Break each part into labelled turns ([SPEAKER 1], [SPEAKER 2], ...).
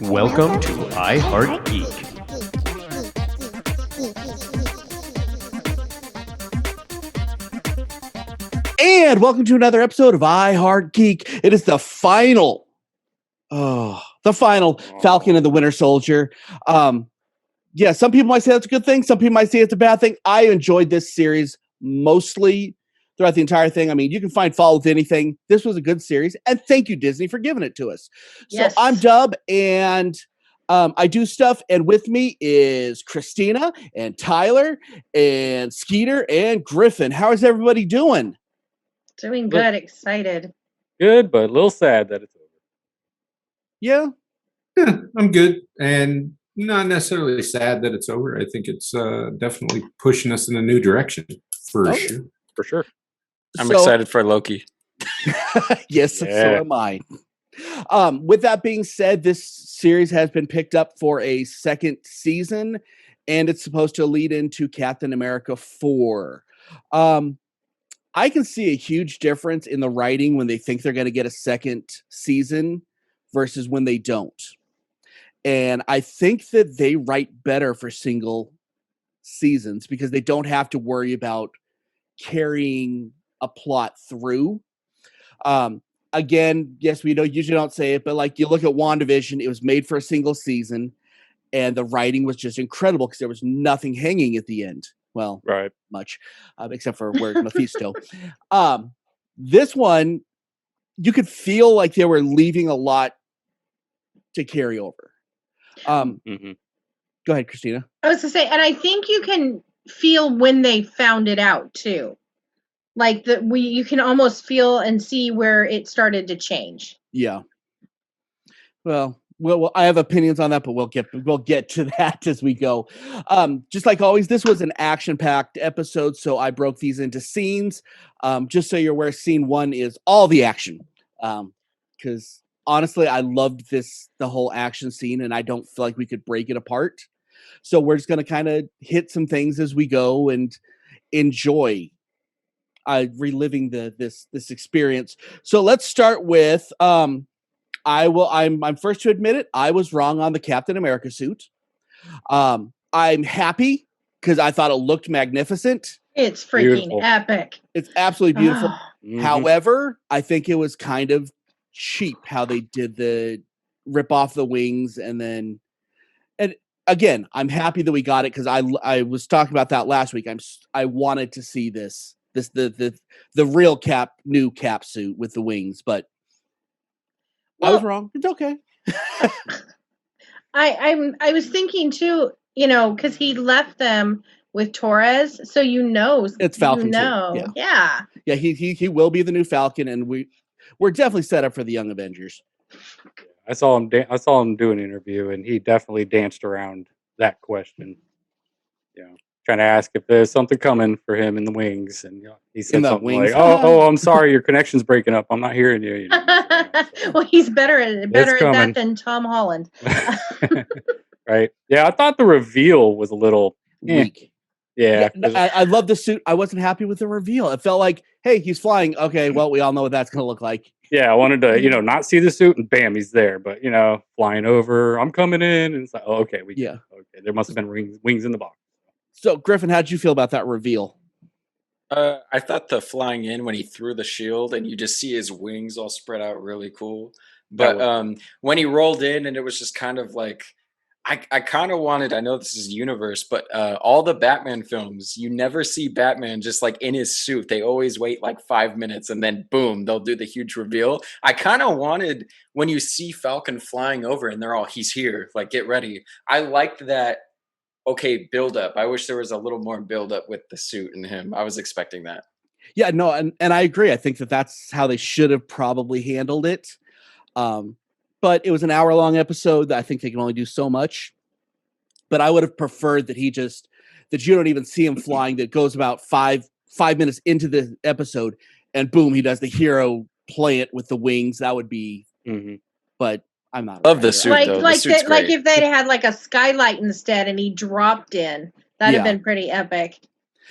[SPEAKER 1] Welcome to I Heart Geek.
[SPEAKER 2] And welcome to another episode of I Heart Geek. It is the final Falcon and the Winter Soldier. Yeah, some people might say that's a good thing. Some people might say it's a bad thing. I enjoyed this series mostly throughout the entire thing. I mean, you can find fault with anything. This was a good series. And thank you, Disney, for giving it to us.
[SPEAKER 3] Yes.
[SPEAKER 2] So I'm Dub, and I do stuff. And with me is Christina and Tyler and Skeeter and Griffin. How is everybody doing?
[SPEAKER 3] Doing good, excited.
[SPEAKER 4] Good, but a little sad that it's over.
[SPEAKER 2] Yeah.
[SPEAKER 5] I'm good, and not necessarily sad that it's over. I think it's definitely pushing us in a new direction, for sure.
[SPEAKER 4] For sure.
[SPEAKER 6] I'm excited for Loki.
[SPEAKER 2] Yes, so am I. With that being said, this series has been picked up for a second season, and it's supposed to lead into Captain America 4. I can see a huge difference in the writing when they think they're going to get a second season versus when they don't. And I think that they write better for single seasons because they don't have to worry about carrying a plot through. Again, yes, we usually don't say it, but like you look at WandaVision, it was made for a single season, and the writing was just incredible because there was nothing hanging at the end. Well,
[SPEAKER 4] right,
[SPEAKER 2] much, except for where Mephisto. This one, you could feel like they were leaving a lot to carry over. Go ahead, Christina.
[SPEAKER 3] I was to say, and I think you can feel when they found it out too. Like you can almost feel and see where it started to change.
[SPEAKER 2] Yeah. Well, I have opinions on that, but we'll get to that as we go. Just like always, this was an action-packed episode, so I broke these into scenes. Just so you're aware, scene 1 is all the action. Because honestly, I loved the whole action scene, and I don't feel like we could break it apart. So we're just going to kind of hit some things as we go and enjoy reliving this experience. So let's start with I'm first to admit it. I was wrong on the Captain America suit. I'm happy because I thought it looked magnificent.
[SPEAKER 3] It's freaking epic.
[SPEAKER 2] It's absolutely beautiful.
[SPEAKER 4] Mm-hmm.
[SPEAKER 2] However, I think it was kind of cheap how they did the rip off the wings and again, I'm happy that we got it because I was talking about that last week. I wanted to see the real new cap suit with the wings, but I was wrong. It's okay.
[SPEAKER 3] I was thinking too, because he left them with Torres, so it's Falcon. Yeah.
[SPEAKER 2] He will be the new Falcon, and we're definitely set up for the Young Avengers.
[SPEAKER 4] I saw him do an interview, and he definitely danced around that question. Trying to ask if there's something coming for him in the wings, and he said something like, "Oh, I'm sorry, your connection's breaking up. I'm not hearing you."
[SPEAKER 3] Well, he's better at that than Tom Holland.
[SPEAKER 4] Right? Yeah, I thought the reveal was a little
[SPEAKER 2] weak.
[SPEAKER 4] Yeah,
[SPEAKER 2] I love the suit. I wasn't happy with the reveal. It felt like, hey, he's flying. Okay, well, we all know what that's going to look like.
[SPEAKER 4] Yeah, I wanted to, not see the suit, and bam, he's there. But flying over, I'm coming in, and it's like, oh, okay, okay, there must have been wings in the box.
[SPEAKER 2] So, Griffin, how did you feel about that reveal?
[SPEAKER 6] I thought the flying in when he threw the shield and you just see his wings all spread out really cool. But when he rolled in and it was just kind of like, I kind of wanted, I know this is universe, but all the Batman films, you never see Batman just like in his suit. They always wait like 5 minutes and then boom, they'll do the huge reveal. I kind of wanted when you see Falcon flying over and they're all, he's here, like get ready. I liked that. Okay, build up. I wish there was a little more build up with the suit and him. I was expecting that.
[SPEAKER 2] Yeah, no, and I agree. I think that's how they should have probably handled it. But it was an hour-long episode that I think they can only do so much. But I would have preferred that that you don't even see him flying, that goes about five minutes into the episode, and boom, he does the hero plant with the wings. That would be, but I'm not.
[SPEAKER 6] Love the suit, though.
[SPEAKER 3] Like if they'd had like a skylight instead and he dropped in, that'd have been pretty epic.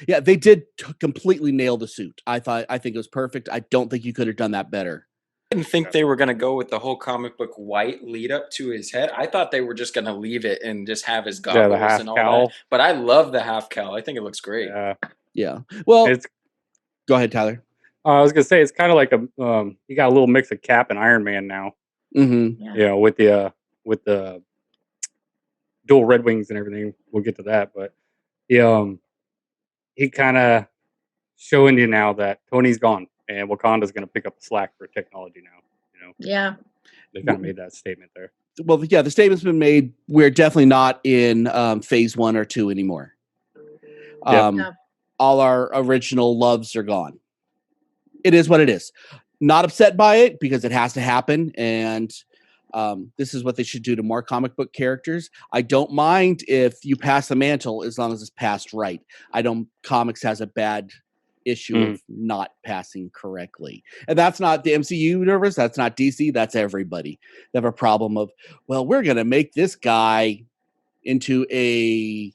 [SPEAKER 2] Yeah, they did completely nail the suit. I think it was perfect. I don't think you could have done that better.
[SPEAKER 6] didn't think they were going to go with the whole comic book white lead up to his head. I thought they were just going to leave it and just have his goggles
[SPEAKER 4] the half
[SPEAKER 6] and all
[SPEAKER 4] cowl.
[SPEAKER 6] that. But I love the half cowl. I think it looks great.
[SPEAKER 2] Yeah. Well,
[SPEAKER 4] It's
[SPEAKER 2] go ahead, Tyler.
[SPEAKER 4] I was gonna say it's kind of like a you got a little mix of Cap and Iron Man now.
[SPEAKER 2] Mm-hmm.
[SPEAKER 3] Yeah.
[SPEAKER 4] You know, with the dual Red Wings and everything. We'll get to that, but he kind of showing you now that Tony's gone and Wakanda's gonna pick up the slack for technology now. You know,
[SPEAKER 3] Yeah.
[SPEAKER 4] they kind of made that statement there.
[SPEAKER 2] Well, yeah, the statement's been made. We're definitely not in phase 1 or 2 anymore.
[SPEAKER 3] Yeah.
[SPEAKER 2] All our original loves are gone. It is what it is. Not upset by it because it has to happen, and this is what they should do to more comic book characters. I don't mind if you pass the mantle as long as it's passed right. Comics has a bad issue of not passing correctly. And that's not the MCU universe, that's not DC, that's everybody. They have a problem of, well, we're going to make this guy into a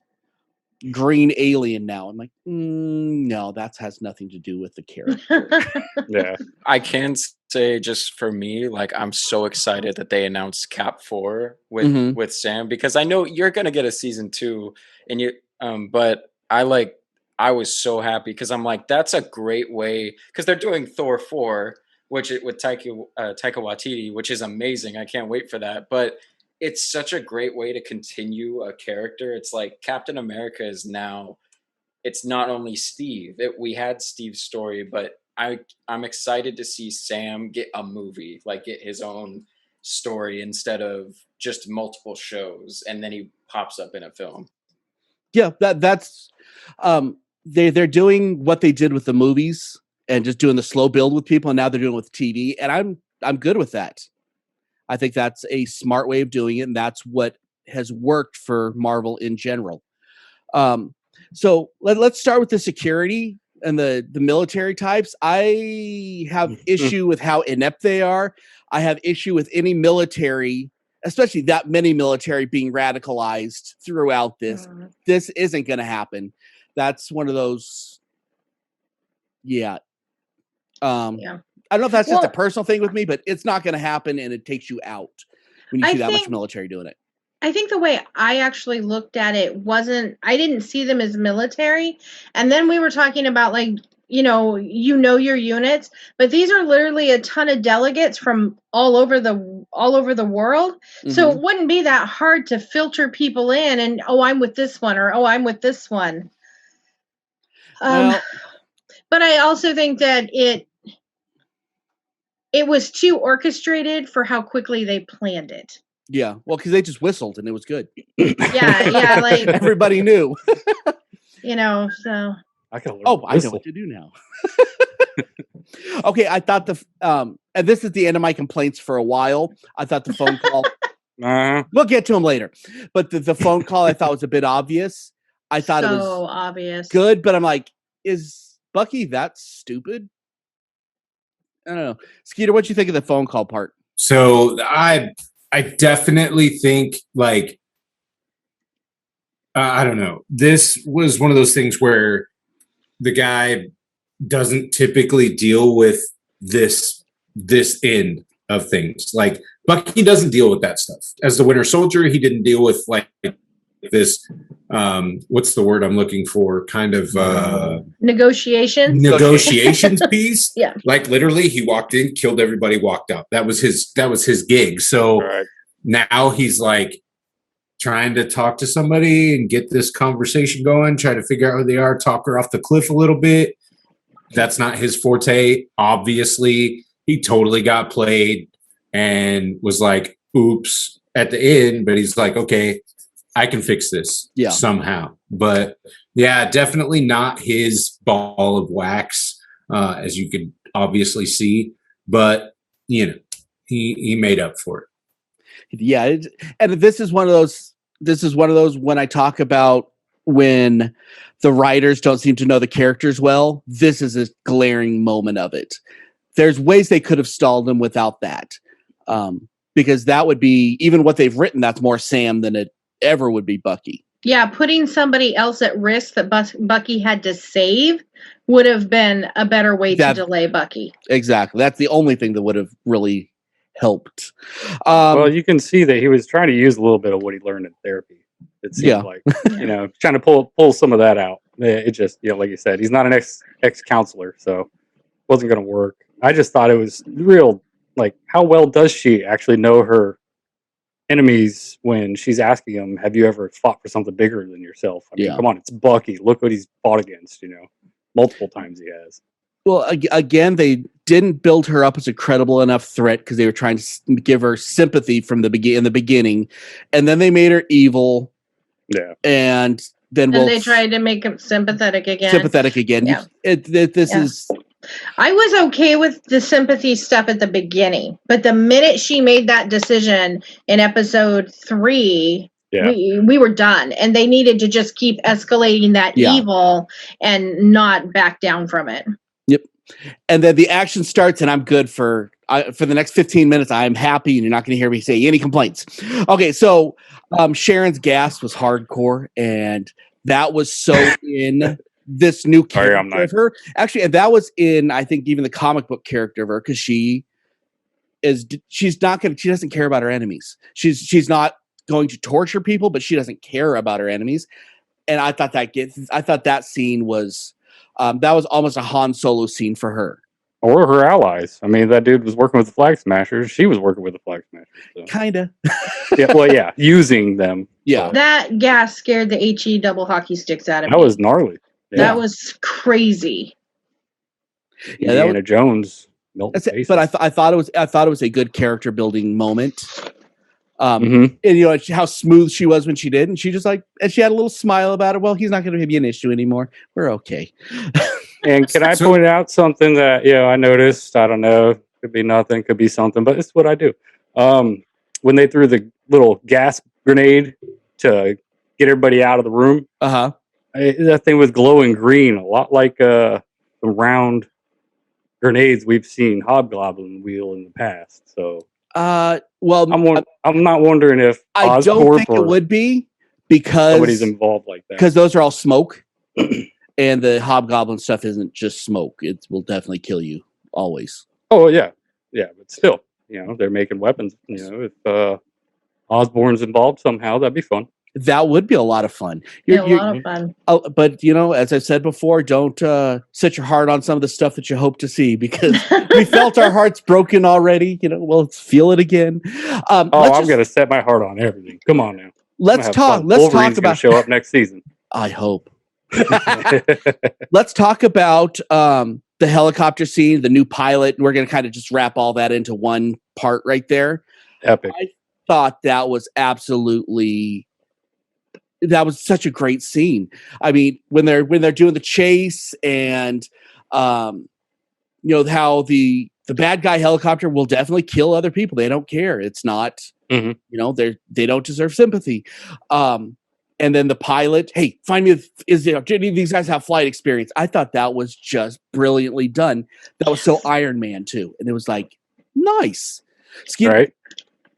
[SPEAKER 2] green alien now. I'm like, no, that has nothing to do with the character.
[SPEAKER 4] Yeah,
[SPEAKER 6] I can say just for me, like I'm so excited that they announced Cap 4 with Sam, because I know you're gonna get a season 2, and you but I was so happy because I'm like, that's a great way, because they're doing Thor 4, with Taika Waititi, which is amazing. I can't wait for that. But it's such a great way to continue a character. It's like Captain America is now, it's not only Steve. We had Steve's story, but I'm excited to see Sam get a movie, like get his own story instead of just multiple shows, and then he pops up in a film.
[SPEAKER 2] Yeah, that's they're doing what they did with the movies and just doing the slow build with people, and now they're doing it with TV, and I'm good with that. I think that's a smart way of doing it, and that's what has worked for Marvel in general. So let's start with the security and the military types. I have issue with how inept they are. I have issue with any military, especially that many military, being radicalized throughout this. This isn't going to happen. That's one of those. Yeah. I don't know if that's just a personal thing with me, but it's not going to happen, and it takes you out when you see that much military doing it.
[SPEAKER 3] I think the way I actually looked at it wasn't, I didn't see them as military. And then we were talking about, like, you know your units, but these are literally a ton of delegates from all over the world. So it wouldn't be that hard to filter people in and, oh, I'm with this one, or oh, I'm with this one. But I also think that it was too orchestrated for how quickly they planned it.
[SPEAKER 2] Yeah, well, because they just whistled and it was good.
[SPEAKER 3] Yeah, like
[SPEAKER 2] everybody knew.
[SPEAKER 3] So
[SPEAKER 2] I know what to do now. Okay, I thought and this is the end of my complaints for a while. I thought the phone call. We'll get to them later, but the phone call I thought was a bit obvious. I thought it was so
[SPEAKER 3] obvious,
[SPEAKER 2] good, but I'm like, is Bucky that stupid? I don't know. Skeeter, what you think of the phone call part?
[SPEAKER 5] So I definitely think, like, I don't know. This was one of those things where the guy doesn't typically deal with this end of things. Like, Bucky doesn't deal with that stuff. As the Winter Soldier, he didn't deal with, like, this, what's the word I'm looking for? Kind of
[SPEAKER 3] negotiations
[SPEAKER 5] piece. Yeah. Like, literally, he walked in, killed everybody, walked out. That was his gig. So now he's like trying to talk to somebody and get this conversation going, try to figure out who they are, talk her off the cliff a little bit. That's not his forte. Obviously, he totally got played and was like, oops, at the end, but he's like, okay, I can fix this somehow. But yeah, definitely not his ball of wax, as you can obviously see. But, he made up for it.
[SPEAKER 2] Yeah, and this is one of those when I talk about when the writers don't seem to know the characters well. This is a glaring moment of it. There's ways they could have stalled him without that, because that would be, even what they've written, that's more Sam than it ever would be Bucky.
[SPEAKER 3] Yeah, putting somebody else at risk that Bucky had to save would have been a better way to delay Bucky.
[SPEAKER 2] Exactly. That's the only thing that would have really helped.
[SPEAKER 4] Well, you can see that he was trying to use a little bit of what he learned in therapy. It seemed like, trying to pull some of that out. It just, like you said, he's not an ex counselor, so it wasn't going to work. I just thought it was real, like, how well does she actually know her enemies when she's asking him, have you ever fought for something bigger than yourself? I mean, come on, it's Bucky. Look what he's fought against, multiple times he has.
[SPEAKER 2] Well, again, they didn't build her up as a credible enough threat because they were trying to give her sympathy from the beginning, and then they made her evil.
[SPEAKER 4] Yeah,
[SPEAKER 2] and then
[SPEAKER 3] they tried to make him sympathetic again.
[SPEAKER 2] Yeah. Is.
[SPEAKER 3] I was okay with the sympathy stuff at the beginning, but the minute she made that decision in episode 3, we were done, and they needed to just keep escalating that evil and not back down from it.
[SPEAKER 2] Yep. And then the action starts, and I'm good for the next 15 minutes. I'm happy, and you're not going to hear me say any complaints. Okay, so Sharon's gas was hardcore, and that was so in this new character of her. Actually, and that was in, I think, even the comic book character of her, because she doesn't care about her enemies. She's not going to torture people, but she doesn't care about her enemies. And I thought that scene was that was almost a Han Solo scene for her.
[SPEAKER 4] Or her allies. I mean, that dude was working with the Flag Smashers. She was working with the Flag Smashers. So.
[SPEAKER 2] Kinda.
[SPEAKER 4] Using them.
[SPEAKER 2] Yeah.
[SPEAKER 4] So.
[SPEAKER 3] That gas scared the HE double hockey sticks out of me.
[SPEAKER 4] That was gnarly. Yeah.
[SPEAKER 3] That was crazy.
[SPEAKER 2] Yeah,
[SPEAKER 4] Indiana Jones.
[SPEAKER 2] But I thought it was a good character building moment. And how smooth she was when she did, and she just and she had a little smile about it. Well, he's not going to be an issue anymore. We're okay.
[SPEAKER 4] And can I point out something that I noticed? I don't know, could be nothing, could be something, but it's what I do. When they threw the little gas grenade to get everybody out of the room, that thing was glowing green, a lot like the round grenades we've seen Hobgoblin wheel in the past. So.
[SPEAKER 2] Well,
[SPEAKER 4] I'm not wondering if
[SPEAKER 2] I don't think it would be because
[SPEAKER 4] somebody's involved like that.
[SPEAKER 2] Because those are all smoke, and the Hobgoblin stuff isn't just smoke. It will definitely kill you always.
[SPEAKER 4] Oh yeah, but still, they're making weapons. If Osborn's involved somehow, that'd be fun.
[SPEAKER 2] That would be a lot of fun.
[SPEAKER 3] A lot of fun.
[SPEAKER 2] But as I said before, don't set your heart on some of the stuff that you hope to see, because we felt our hearts broken already. Let's feel it again.
[SPEAKER 4] I'm going to set my heart on everything. Come on now.
[SPEAKER 2] Let's talk. Let's talk about
[SPEAKER 4] show up next season.
[SPEAKER 2] I hope. Let's talk about the helicopter scene, the new pilot. We're going to kind of just wrap all that into one part right there.
[SPEAKER 4] Epic.
[SPEAKER 2] I thought that was that was such a great scene. I mean, when they're doing the chase, and how the bad guy helicopter will definitely kill other people. They don't care. It's not, they don't deserve sympathy. And then the pilot, hey, find me, do any of these guys have flight experience? I thought that was just brilliantly done. That was so Iron Man too. And it was like, nice.
[SPEAKER 4] Right.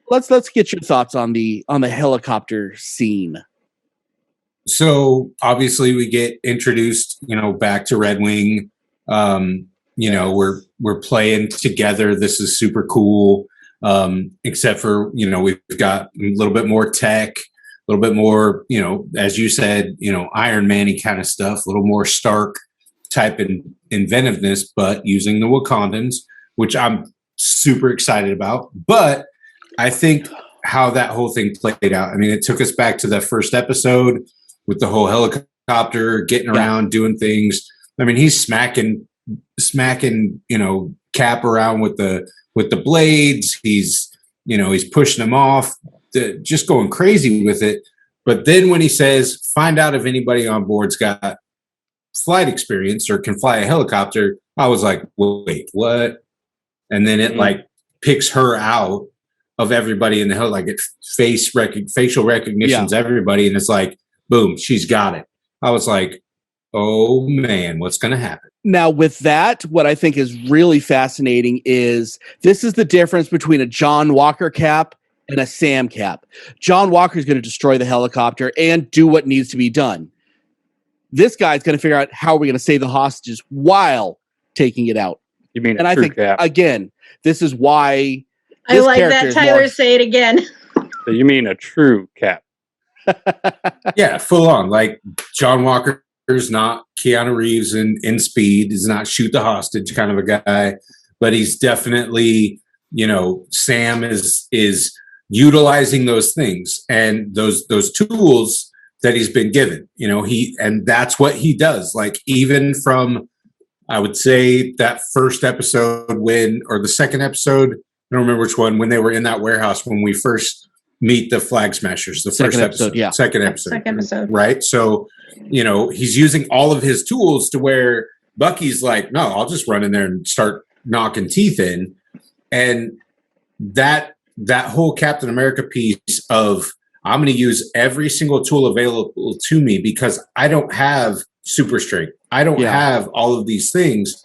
[SPEAKER 2] Let's get your thoughts on the helicopter scene.
[SPEAKER 5] So obviously we get introduced, back to Red Wing. We're playing together. This is super cool. Except for, we've got a little bit more tech, a little bit more, as you said, Iron Man-y kind of stuff, a little more Stark type inventiveness, but using the Wakandans, which I'm super excited about. But I think how that whole thing played out, I mean, it took us back to that first episode with the whole helicopter getting around, doing things. I mean, he's smacking, Cap around with the blades. He's pushing him off, just going crazy with it. But then when he says, find out if anybody on board's got flight experience or can fly a helicopter, I was like, wait, what? And then it picks her out of everybody in the hell, like it facial recognitions, everybody. And it's like, boom, she's got it. I was like, oh man, what's going to happen?
[SPEAKER 2] Now with that, what I think is really fascinating is this is the difference between a John Walker Cap and a Sam cap. John Walker's going to destroy the helicopter and do what needs to be done. This guy's going to figure out how we're going to save the hostages while taking it out.
[SPEAKER 4] You mean
[SPEAKER 2] and
[SPEAKER 4] a
[SPEAKER 2] I
[SPEAKER 4] true
[SPEAKER 2] think,
[SPEAKER 4] cap?
[SPEAKER 2] again, this is why...
[SPEAKER 3] I like that, Tyler. Say it again.
[SPEAKER 4] So you mean a true cap?
[SPEAKER 5] Yeah, full on. Like, John Walker's not Keanu Reeves in Speed. He's not shoot the hostage kind of a guy, but he's definitely, Sam is utilizing those things and those tools that he's been given. And that's what he does. Like, even from, I would say, that first episode or the second episode, I don't remember which one, when they were in that warehouse when we first meet the Flag Smashers, the first episode. Yeah. Second episode. Right? So, he's using all of his tools to where Bucky's like, no, I'll just run in there and start knocking teeth in. And that whole Captain America piece of, I'm going to use every single tool available to me because I don't have super strength. I don't have all of these things.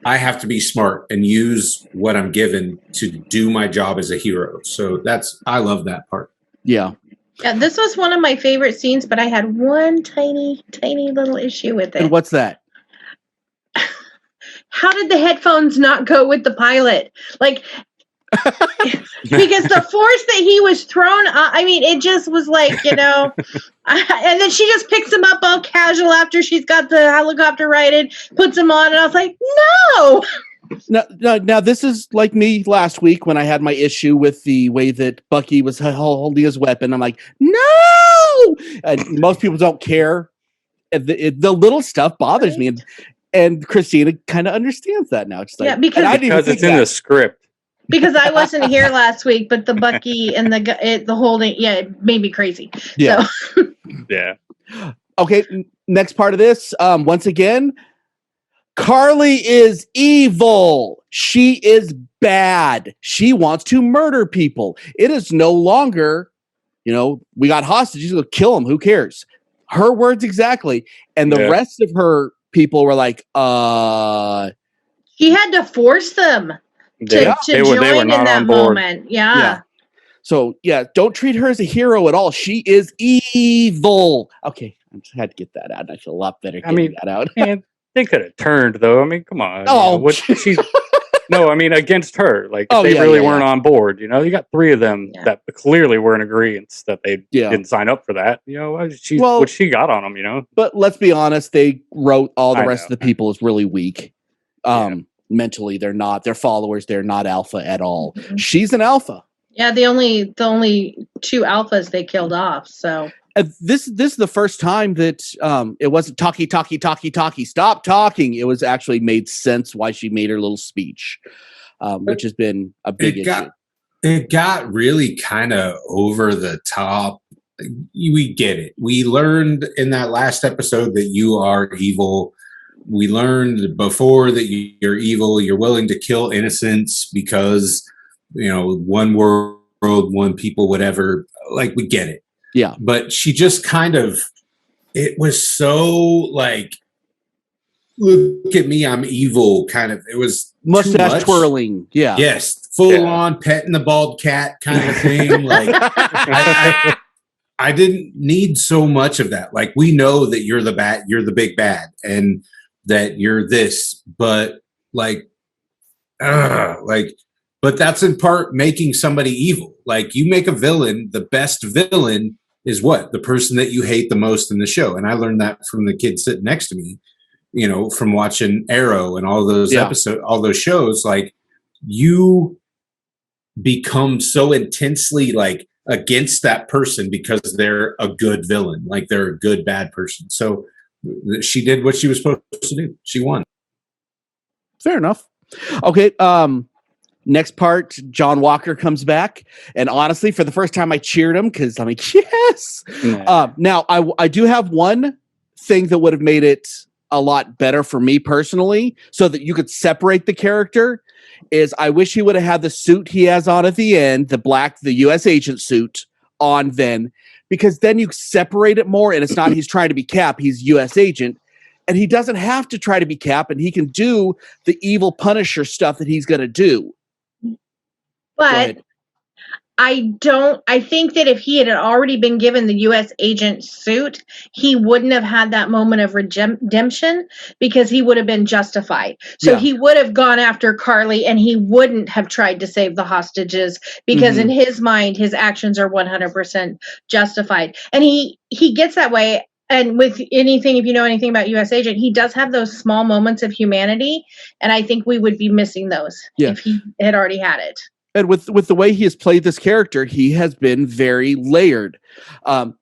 [SPEAKER 5] I have to be smart and use what I'm given to do my job as a hero. So I love that part.
[SPEAKER 2] Yeah.
[SPEAKER 3] Yeah, this was one of my favorite scenes, but I had one tiny, tiny little issue with it.
[SPEAKER 2] And what's that?
[SPEAKER 3] How did the headphones not go with the pilot? Like, because the force that he was thrown, it just was like, and then she just picks him up all casual after she's got the helicopter righted, puts him on, and I was like, no.
[SPEAKER 2] Now this is like me last week when I had my issue with the way that Bucky was holding his weapon. I'm like, no! And most people don't care. The little stuff bothers me. And Christina kind of understands that now. It's like,
[SPEAKER 4] because it's in the script.
[SPEAKER 3] Because I wasn't here last week, but the Bucky and the holding, it made me crazy.
[SPEAKER 2] Yeah.
[SPEAKER 3] So.
[SPEAKER 4] Yeah.
[SPEAKER 2] Okay, next part of this. Once again, Carly is evil. She is bad. She wants to murder people. It is no longer, we got hostages, we'll kill them. Who cares? Her words exactly. And the rest of her people were like,
[SPEAKER 3] She had to force them. To join in that moment. Yeah.
[SPEAKER 2] So, don't treat her as a hero at all. She is evil. Okay, I just had to get that out. And I feel a lot better getting that out.
[SPEAKER 4] Man, they could have turned, though. I mean, come on.
[SPEAKER 2] Oh,
[SPEAKER 4] no, against her. Like, if they really weren't on board. You got three of them that clearly were in agreement that they didn't sign up for that. What she got on them,
[SPEAKER 2] But let's be honest, they wrote all the rest of the people as really weak. Mentally, they're not. They're followers. They're not alpha at all. Mm-hmm. She's an alpha.
[SPEAKER 3] Yeah, the only two alphas they killed off. So
[SPEAKER 2] this is the first time that it wasn't talky. Stop talking. It was actually made sense why she made her little speech, which has been a big issue.
[SPEAKER 5] It got really kind of over the top. We get it. We learned in that last episode that you are evil. We learned before that you're evil. You're willing to kill innocents because, one world, one people, whatever. Like, we get it.
[SPEAKER 2] Yeah.
[SPEAKER 5] But she just it was so like, look at me, I'm evil kind of. It was
[SPEAKER 2] mustache twirling. Yeah.
[SPEAKER 5] Yes. Full on petting the bald cat kind of thing. Like, I didn't need so much of that. Like, we know that you're the big bad, and that you're this, but but that's in part making somebody evil. Like, you make a villain, the best villain is what? The person that you hate the most in the show. And I learned that from the kid sitting next to me, from watching Arrow and all those episodes, all those shows. Like, you become so intensely like against that person because they're a good villain, like they're a good bad person. So she did what she was supposed to do. She won.
[SPEAKER 2] Fair enough. Okay. Next part, John Walker comes back. And honestly, for the first time, I cheered him because I'm like, yes. Now, I do have one thing that would have made it a lot better for me personally so that you could separate the character is I wish he would have had the suit he has on at the end, the U.S. agent suit on then. Because then you separate it more, and it's not he's trying to be Cap, he's U.S. agent, and he doesn't have to try to be Cap, and he can do the evil Punisher stuff that he's going to do.
[SPEAKER 3] But I think that if he had already been given the U.S. agent suit, he wouldn't have had that moment of redemption because he would have been justified. So he would have gone after Carly and he wouldn't have tried to save the hostages because in his mind, his actions are 100% justified. And he gets that way. And with anything, if you know anything about U.S. Agent, he does have those small moments of humanity. And I think we would be missing those if he had already had it.
[SPEAKER 2] And with the way he has played this character, he has been very layered.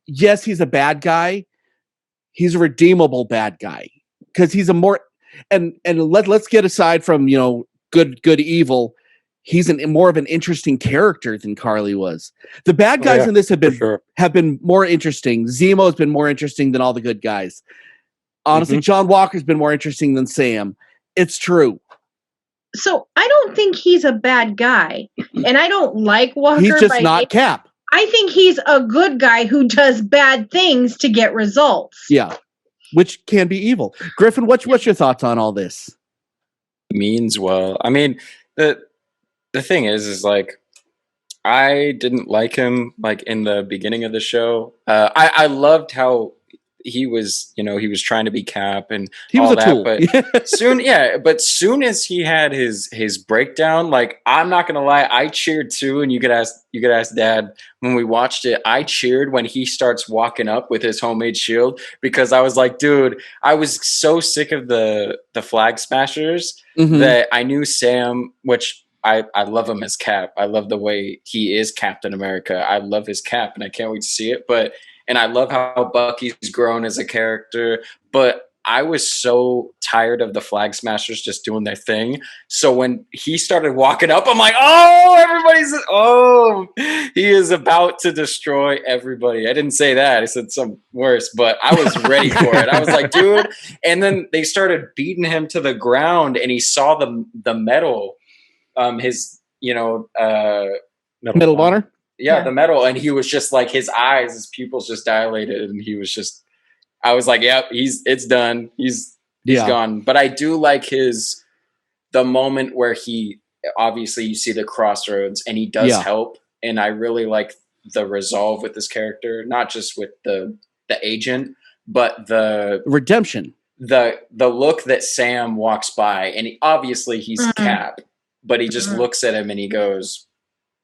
[SPEAKER 2] Yes, he's a bad guy. He's a redeemable bad guy because he's a more and let's get aside from good evil. He's more of an interesting character than Carly was. The bad guys in this have been more interesting. Zemo has been more interesting than all the good guys. Honestly, John Walker's been more interesting than Sam. It's true.
[SPEAKER 3] So I don't think he's a bad guy, and I don't like Walker.
[SPEAKER 2] He's just not Cap.
[SPEAKER 3] I think he's a good guy who does bad things to get results.
[SPEAKER 2] Yeah, which can be evil. Griffin, what's your thoughts on all this?
[SPEAKER 6] Means well. I mean, the thing is like I didn't like him like in the beginning of the show. I loved how he was, he was trying to be Cap and
[SPEAKER 2] he was
[SPEAKER 6] all
[SPEAKER 2] a tool.
[SPEAKER 6] But soon as he had his breakdown, like I'm not gonna lie, I cheered too. And you could ask Dad when we watched it. I cheered when he starts walking up with his homemade shield because I was like, dude, I was so sick of the flag smashers that I knew Sam, which I love him as Cap. I love the way he is Captain America. I love his cap, and I can't wait to see it. And I love how Bucky's grown as a character, but I was so tired of the flag smashers just doing their thing. So when he started walking up, I'm like, he is about to destroy everybody. I didn't say that. I said something worse, but I was ready for it. I was like, dude. And then they started beating him to the ground, and he saw the medal, his, Medal
[SPEAKER 2] of Honor.
[SPEAKER 6] Yeah, the medal, and he was just like his pupils just dilated, and he was just. I was like, "Yep, it's done. He's gone." But I do like the moment where he obviously you see the crossroads, and he does help, and I really like the resolve with this character, not just with the agent, but the
[SPEAKER 2] redemption,
[SPEAKER 6] the look that Sam walks by, and he's Cap, but he just looks at him and he goes.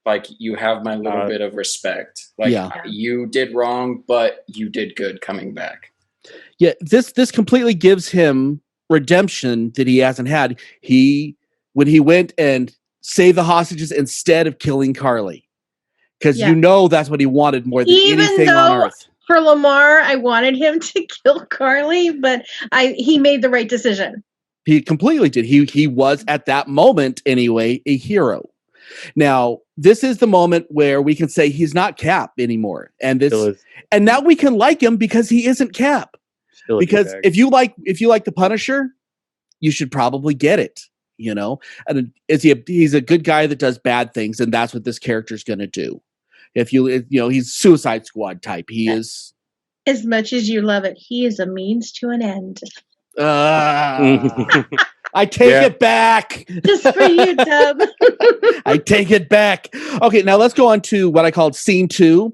[SPEAKER 6] Like, you have my little bit of respect. Like, you did wrong, but you did good coming back.
[SPEAKER 2] Yeah, this completely gives him redemption that he hasn't had. When he went and saved the hostages instead of killing Carly. Because that's what he wanted more than anything on Earth.
[SPEAKER 3] For Lamar, I wanted him to kill Carly, but he made the right decision.
[SPEAKER 2] He completely did. He was, at that moment anyway, a hero. Now, this is the moment where we can say he's not Cap anymore. And now we can like him because he isn't Cap. Because if you like the Punisher, you should probably get it, And he's a good guy that does bad things, and that's what this character is going to do. He's Suicide Squad type. He is.
[SPEAKER 3] As much as you love it, he is a means to an end.
[SPEAKER 2] I take it back.
[SPEAKER 3] Just for you, Dub.
[SPEAKER 2] I take it back. Okay, now let's go on to what I called scene 2.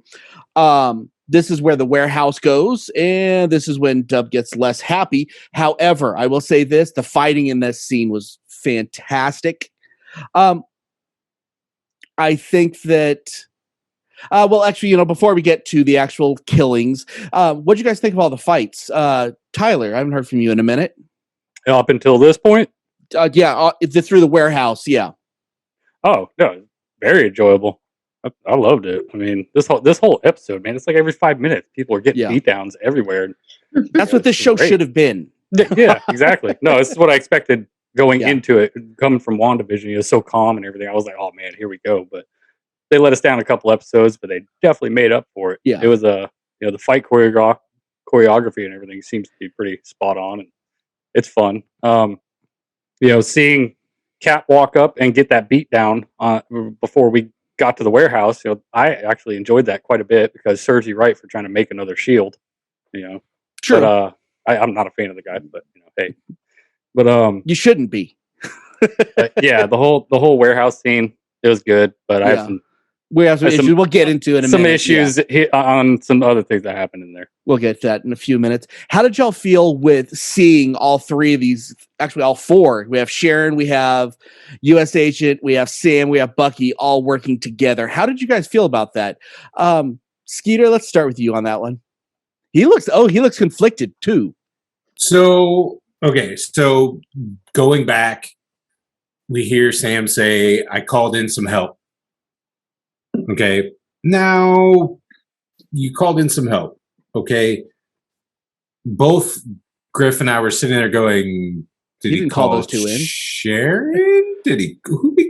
[SPEAKER 2] This is where the warehouse goes, and this is when Dub gets less happy. However, I will say this, the fighting in this scene was fantastic. I think that actually, before we get to the actual killings, what do you guys think of all the fights? Tyler, I haven't heard from you in a minute.
[SPEAKER 4] Up until this point?
[SPEAKER 2] Through the warehouse, yeah.
[SPEAKER 4] Oh, no, very enjoyable. I loved it. I mean, this whole episode, man, it's like every 5 minutes, people are getting beatdowns everywhere.
[SPEAKER 2] That's what this show should have been.
[SPEAKER 4] Yeah, exactly. No, this is what I expected going into it. Coming from WandaVision, it was so calm and everything. I was like, oh, man, here we go. But they let us down a couple episodes, but they definitely made up for it.
[SPEAKER 2] Yeah.
[SPEAKER 4] It was the fight choreography and everything seems to be pretty spot on. And it's fun. Seeing Cap walk up and get that beat down before we got to the warehouse, I actually enjoyed that quite a bit because serves you right for trying to make another shield.
[SPEAKER 2] True.
[SPEAKER 4] But I'm not a fan of the guy, but hey. But
[SPEAKER 2] you shouldn't be.
[SPEAKER 4] the whole warehouse scene, it was good, but I have
[SPEAKER 2] We have some issues. We'll get into it in a
[SPEAKER 4] minute. Some issues on some other things that happened in there.
[SPEAKER 2] We'll get to that in a few minutes. How did y'all feel with seeing all three of these? Actually, all four. We have Sharon, we have U.S. Agent, we have Sam, we have Bucky, all working together. How did you guys feel about that? Skeeter, let's start with you on that one. He looks conflicted too.
[SPEAKER 5] So going back, we hear Sam say, "I called in some help." Okay. Now you called in some help. Okay. Both Griff and I were sitting there going, did he call those two in? Sharon? Who did he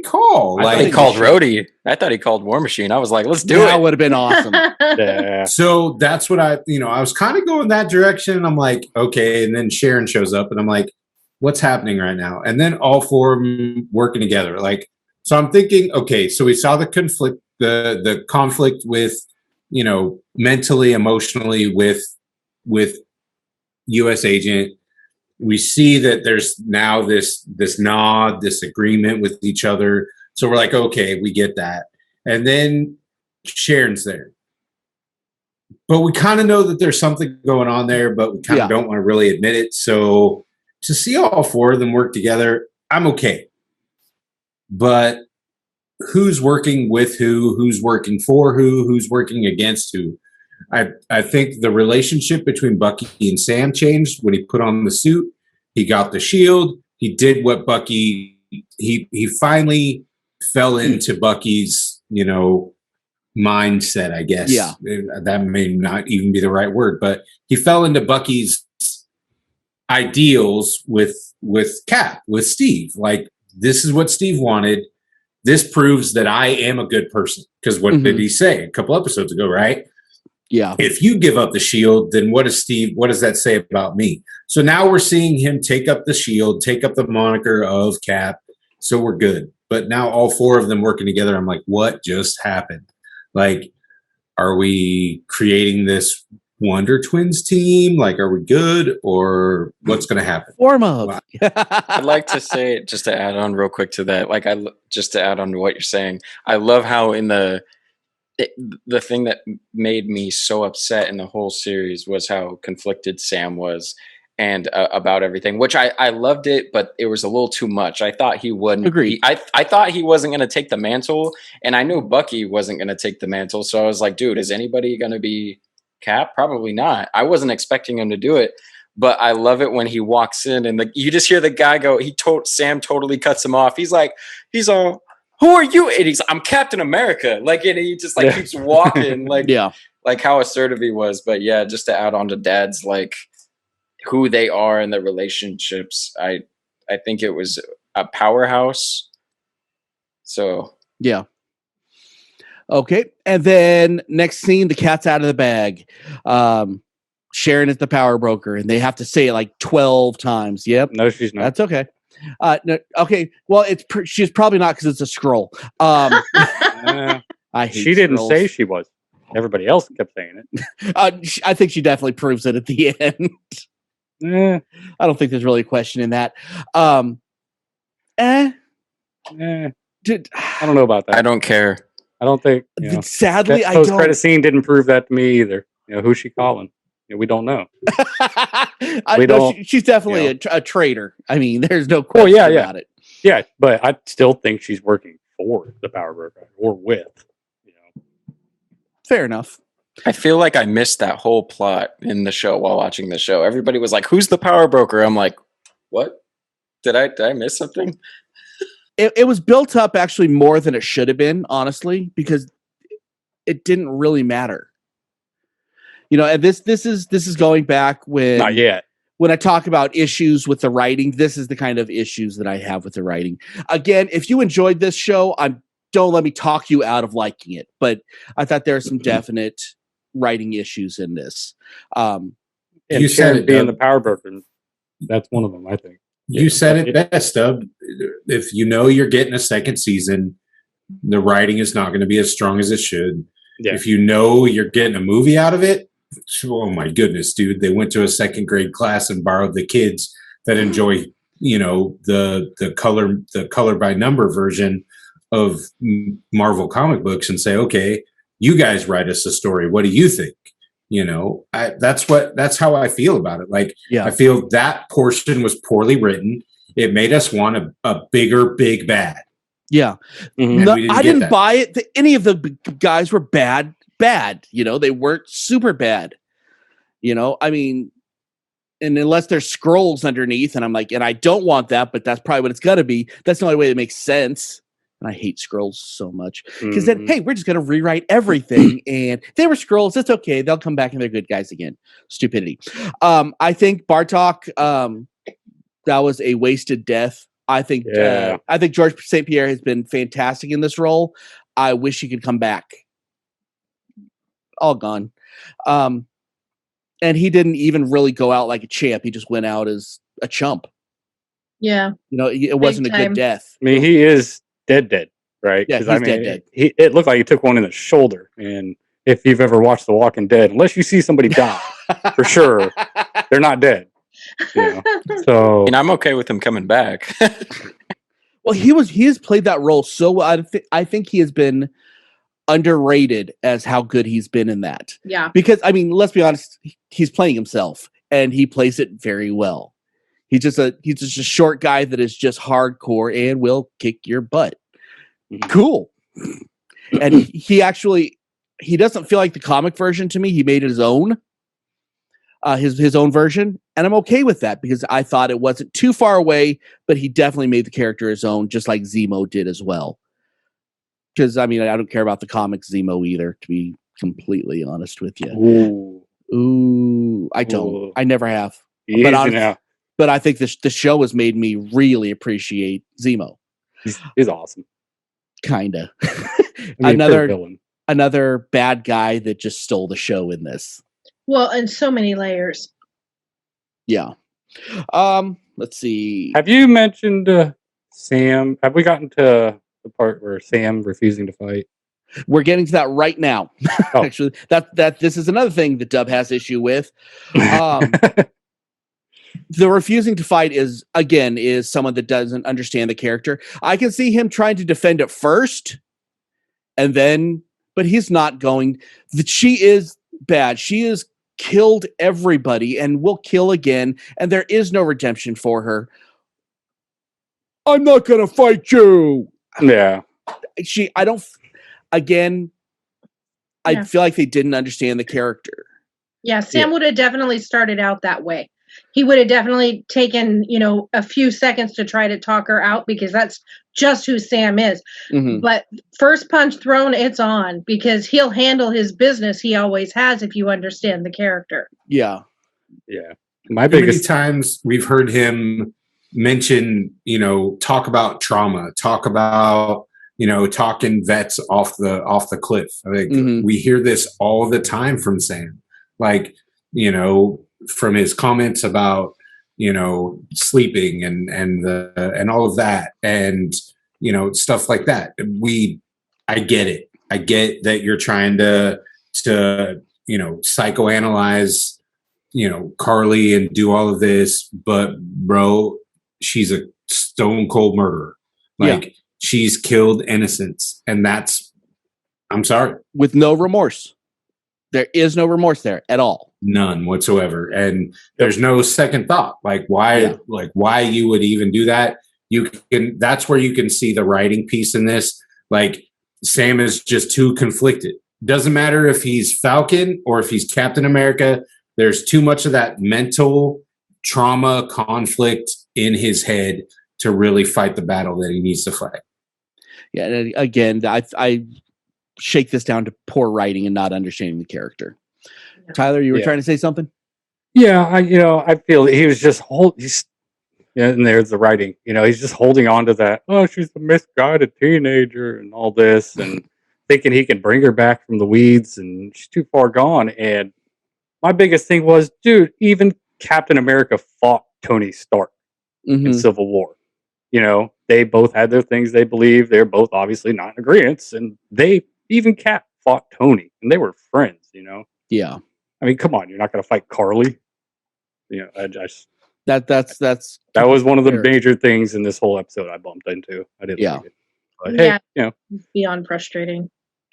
[SPEAKER 5] call?
[SPEAKER 6] I thought he called Rhodey. I thought he called War Machine. I was like, let's do it.
[SPEAKER 2] That would have been awesome.
[SPEAKER 5] Yeah. So that's what I was kind of going that direction. I'm like, okay. And then Sharon shows up and I'm like, what's happening right now? And then all four of them working together. Like, so I'm thinking, okay, so we saw the conflict with, mentally, emotionally with U.S. Agent. We see that there's now this nod, this agreement with each other. So we're like, okay, we get that. And then Sharon's there. But we kind of know that there's something going on there, but we kind of don't want to really admit it. So to see all four of them work together, I'm okay. But who's working with who's working for who's working against who? I think the relationship between Bucky and Sam changed when he put on the suit. He got the shield. He did what Bucky, he finally fell into Bucky's, mindset, I guess.
[SPEAKER 2] Yeah.
[SPEAKER 5] That may not even be the right word, but he fell into Bucky's ideals with Cap, with Steve. Like, this is what Steve wanted. This proves that I am a good person. Because what did he say a couple episodes ago, right?
[SPEAKER 2] Yeah.
[SPEAKER 5] If you give up the shield, then what does that say about me? So now we're seeing him take up the shield, take up the moniker of Cap. So we're good. But now all four of them working together, I'm like, what just happened? Like, are we creating this Wonder Twins team? Like, are we good, or what's going to happen?
[SPEAKER 2] Form of.
[SPEAKER 5] Wow.
[SPEAKER 6] I'd like to say, just to add on real quick to that, just to add on to what you're saying, I love how in the thing that made me so upset in the whole series was how conflicted Sam was and about everything, which I loved it, but it was a little too much. I thought he wouldn't.
[SPEAKER 2] Agreed.
[SPEAKER 6] I thought he wasn't going to take the mantle, and I knew Bucky wasn't going to take the mantle. So I was like, dude, is anybody going to be Cap? Probably not. I wasn't expecting him to do it, but I love it when he walks in and you just hear the guy go, Sam totally cuts him off. He's all, who are you? And he's, I'm Captain America. Like, and he just keeps walking, like how assertive he was. But yeah, just to add on to Dad's, who they are and the relationships, I think it was a powerhouse. So
[SPEAKER 2] yeah. Okay. And then next scene, the cat's out of the bag. Sharon is the power broker, and they have to say it 12 times. Yep.
[SPEAKER 4] No, she's not.
[SPEAKER 2] That's okay. No, okay. Well, she's probably not, because it's a scroll. I hate
[SPEAKER 4] she didn't
[SPEAKER 2] scrolls.
[SPEAKER 4] say she was. Everybody else kept saying
[SPEAKER 2] it. I think she definitely proves it at the end. I don't think there's really a question in that.
[SPEAKER 4] I don't know about that.
[SPEAKER 6] I don't care.
[SPEAKER 4] I don't think.
[SPEAKER 2] Sadly,
[SPEAKER 4] that post-credit scene didn't prove that to me either. Who's she calling? We don't know.
[SPEAKER 2] She's definitely a traitor. I mean, there's no question about it.
[SPEAKER 4] Yeah, but I still think she's working for the power broker or with.
[SPEAKER 2] Fair enough.
[SPEAKER 6] I feel like I missed that whole plot in the show while watching the show. Everybody was like, "Who's the power broker?" I'm like, "What? Did I miss something?"
[SPEAKER 2] It was built up actually more than it should have been, honestly, because it didn't really matter. And this is going back when
[SPEAKER 4] not yet.
[SPEAKER 2] When I talk about issues with the writing, this is the kind of issues that I have with the writing. Again, if you enjoyed this show, don't let me talk you out of liking it. But I thought there are some definite writing issues in this.
[SPEAKER 4] You said it being the power broker. That's one of them, I think.
[SPEAKER 5] You said it best, Dub. If you're getting a second season, the writing is not going to be as strong as it should. Yeah. If you're getting a movie out of it, oh my goodness, dude! They went to a second grade class and borrowed the kids that enjoy, the color by number version Marvel comic books and say, okay, you guys write us a story. What do you think? That's how I feel about it. Like, I feel that portion was poorly written. It made us want a bigger big bad.
[SPEAKER 2] Yeah. No, I didn't buy it. Any of the guys were bad. They weren't super bad. I mean, and unless there's scrolls underneath, and I'm like, and I don't want that, but that's probably what it's got to be. That's the only way that makes sense. And I hate scrolls so much because then, hey, we're just going to rewrite everything. And they were scrolls. It's okay. They'll come back and they're good guys again. Stupidity. I think Bartok, that was a wasted death. I think George St. Pierre has been fantastic in this role. I wish he could come back. All gone. And he didn't even really go out like a champ. He just went out as a chump.
[SPEAKER 3] Yeah.
[SPEAKER 2] It wasn't a good death.
[SPEAKER 4] I mean, he is dead, right?
[SPEAKER 2] Yeah, he's dead.
[SPEAKER 4] It looked like he took one in the shoulder. And if you've ever watched The Walking Dead, unless you see somebody die, for sure, they're not dead. So,
[SPEAKER 6] and I'm okay with him coming back.
[SPEAKER 2] Well, he has played that role so well. I think he has been underrated as how good he's been in that.
[SPEAKER 3] Yeah.
[SPEAKER 2] Because, I mean, let's be honest, he's playing himself, and he plays it very well. He's just a short guy that is just hardcore and will kick your butt. Cool. And he doesn't feel like the comic version to me. He made his own, his own version, and I'm okay with that because I thought it wasn't too far away, but he definitely made the character his own, just like Zemo did as well. Because, I mean, I don't care about the comics Zemo either, to be completely honest with you. Ooh, I don't. Ooh. I never have. But I think the show has made me really appreciate Zemo.
[SPEAKER 4] He's awesome.
[SPEAKER 2] Kinda.
[SPEAKER 4] Villain.
[SPEAKER 2] Another bad guy that just stole the show in this.
[SPEAKER 3] Well, and so many layers.
[SPEAKER 2] Yeah. Let's see.
[SPEAKER 4] Have you mentioned Sam? Have we gotten to the part where Sam refusing to fight?
[SPEAKER 2] We're getting to that right now. Oh. Actually, that this is another thing that Dub has issue with. The refusing to fight is someone that doesn't understand the character. I can see him trying to defend it first, but he's not going. She is bad. She has killed everybody and will kill again, and there is no redemption for her. I'm not gonna fight you.
[SPEAKER 4] Yeah.
[SPEAKER 2] I feel like they didn't understand the character.
[SPEAKER 3] Yeah, Sam would have definitely started out that way. He would have definitely taken, a few seconds to try to talk her out because that's just who Sam is. Mm-hmm. But first punch thrown, it's on because he'll handle his business. He always has if you understand the character.
[SPEAKER 2] Yeah.
[SPEAKER 5] Yeah. Many times we've heard him mention, talk about trauma, talk about, talking vets off the cliff. We hear this all the time from Sam. Like, from his comments about, sleeping and all of that and, stuff like that. I get it. I get that you're trying to psychoanalyze, Carly and do all of this, but bro, she's a stone cold murderer. She's killed innocents, and I'm sorry.
[SPEAKER 2] With no remorse. There is no remorse there at all.
[SPEAKER 5] None whatsoever. And there's no second thought. Why you would even do that. That's where you can see the writing piece in this. Sam is just too conflicted. Doesn't matter if he's Falcon or if he's Captain America. There's too much of that mental trauma conflict in his head to really fight the battle that he needs to fight.
[SPEAKER 2] Yeah. And again, I shake this down to poor writing and not understanding the character. Tyler, you were trying to say something?
[SPEAKER 4] Yeah, I feel he was just and there's the writing. He's just holding on to that. Oh, she's a misguided teenager and all this, and thinking he can bring her back from the weeds, and she's too far gone. And my biggest thing was, dude, even Captain America fought Tony Stark in Civil War. They both had their things they believed. They're both obviously not in agreement, and even Cap fought Tony, and they were friends.
[SPEAKER 2] Yeah.
[SPEAKER 4] I mean, come on, you're not going to fight Carly.
[SPEAKER 2] That was
[SPEAKER 4] one of the major things in this whole episode I bumped into. I didn't like it. But hey,
[SPEAKER 3] beyond frustrating.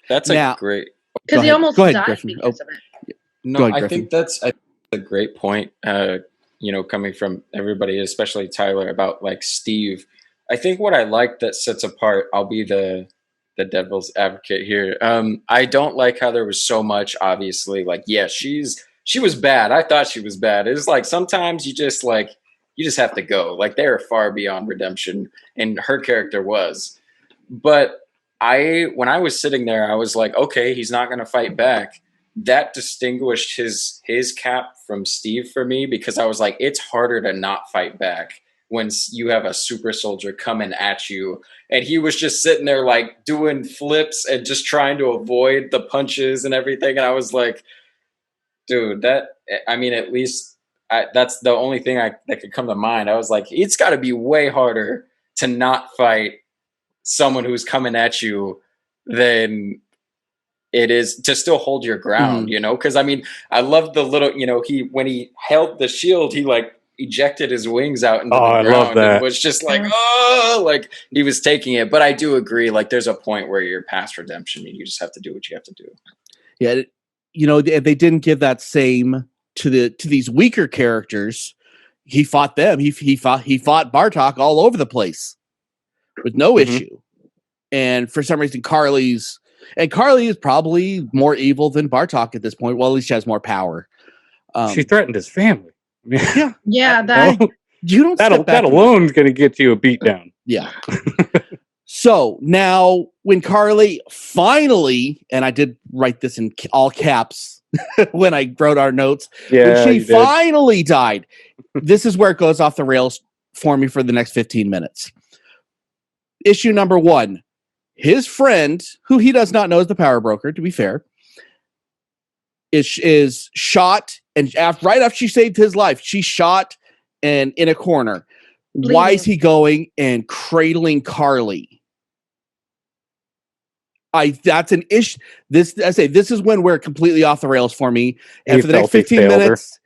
[SPEAKER 6] That's great.
[SPEAKER 3] Because he almost died because of it.
[SPEAKER 6] No, I think that's a great point. Coming from everybody, especially Tyler, about like Steve. I think what I like that sets apart. I'll be the devil's advocate here. I don't like how there was so much. Obviously, like she was bad. I thought she was bad. It was like sometimes you just have to go. Like they're far beyond redemption, and her character was. But when I was sitting there, I was like, okay, he's not going to fight back. That distinguished his Cap from Steve for me, because I was like, it's harder to not fight back when you have a super soldier coming at you. And he was just sitting there like doing flips and just trying to avoid the punches and everything. And I was like, dude, at least that's the only thing that could come to mind. I was like, it's got to be way harder to not fight someone who's coming at you than it is to still hold your ground, because I love the little, when he held the shield, he like ejected his wings out into the ground. I love that. And was just like, like he was taking it. But I do agree, like there's a point where you're past redemption and you just have to do what you have to do.
[SPEAKER 2] Yeah, they didn't give that same to these weaker characters. He fought them. He fought Bartok all over the place with no issue. And for some reason, Carly is probably more evil than Bartok at this point. Well, at least she has more power.
[SPEAKER 4] She threatened his family.
[SPEAKER 3] Yeah,
[SPEAKER 4] that alone is going to get you a beatdown.
[SPEAKER 2] Yeah. So now, when Carly finally, and I did write this in all caps when I wrote our notes, when she finally died, this is where it goes off the rails for me for the next 15 minutes. Issue number 1. His friend, who he does not know is the power broker, to be fair, is shot, and right after she saved his life, she's shot and in a corner. Bleeding. Why is he going and cradling Carly? That's an issue. This is when we're completely off the rails for me. And for the next 15 minutes,